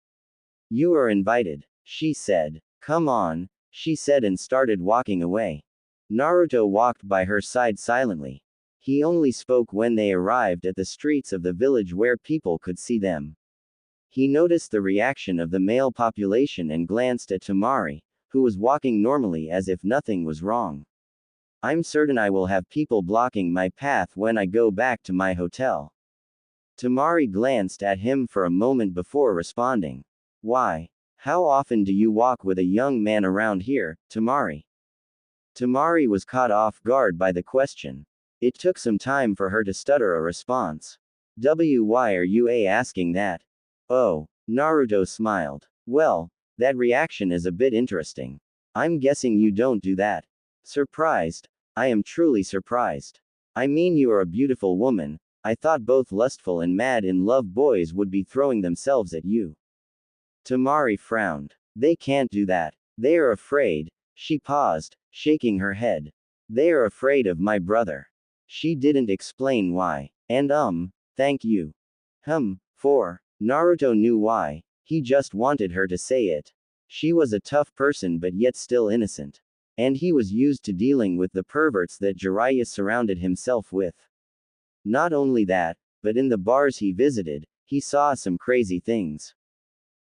You are invited, she said. Come on, she said and started walking away. Naruto walked by her side silently. He only spoke when they arrived at the streets of the village where people could see them. He noticed the reaction of the male population and glanced at Tamari, who was walking normally as if nothing was wrong. I'm certain I will have people blocking my path when I go back to my hotel. Tamari glanced at him for a moment before responding. Why? How often do you walk with a young man around here, Tamari? Tamari was caught off guard by the question. It took some time for her to stutter a response. Why are you asking that? Oh, Naruto smiled. Well, that reaction is a bit interesting. I'm guessing you don't do that. Surprised? I am truly surprised. I mean, you are a beautiful woman. I thought both lustful and mad in love boys would be throwing themselves at you. Tamari frowned. They can't do that. They are afraid. She paused, shaking her head. They are afraid of my brother. She didn't explain why. And thank you. For. Naruto knew why. He just wanted her to say it. She was a tough person but yet still innocent. And he was used to dealing with the perverts that Jiraiya surrounded himself with. Not only that, but in the bars he visited, he saw some crazy things.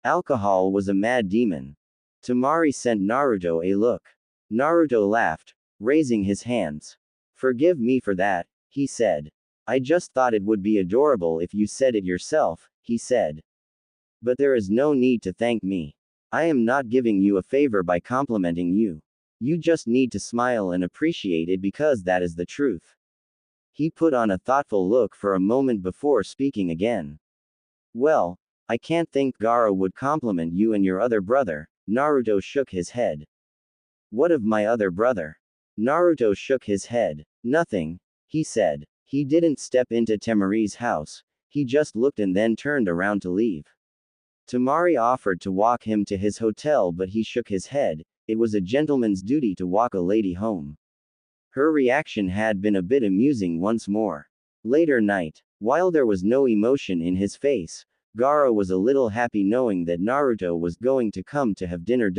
Alcohol was a mad demon. Tamari sent Naruto a look. Naruto laughed, raising his hands. Forgive me for that, he said. I just thought it would be adorable if you said it yourself, he said. But there is no need to thank me. I am not giving you a favor by complimenting you. You just need to smile and appreciate it because that is the truth. He put on a thoughtful look for a moment before speaking again. Well, I can't think Gaara would compliment you and your other brother. Naruto shook his head. What of my other brother? Naruto shook his head. Nothing, he said. He didn't step into Temari's house. He just looked and then turned around to leave. Tamari offered to walk him to his hotel, but he shook his head. It was a gentleman's duty to walk a lady home. Her reaction had been a bit amusing once more. Later night. While there was no emotion in his face, Gaara was a little happy knowing that Naruto was going to come to have dinner.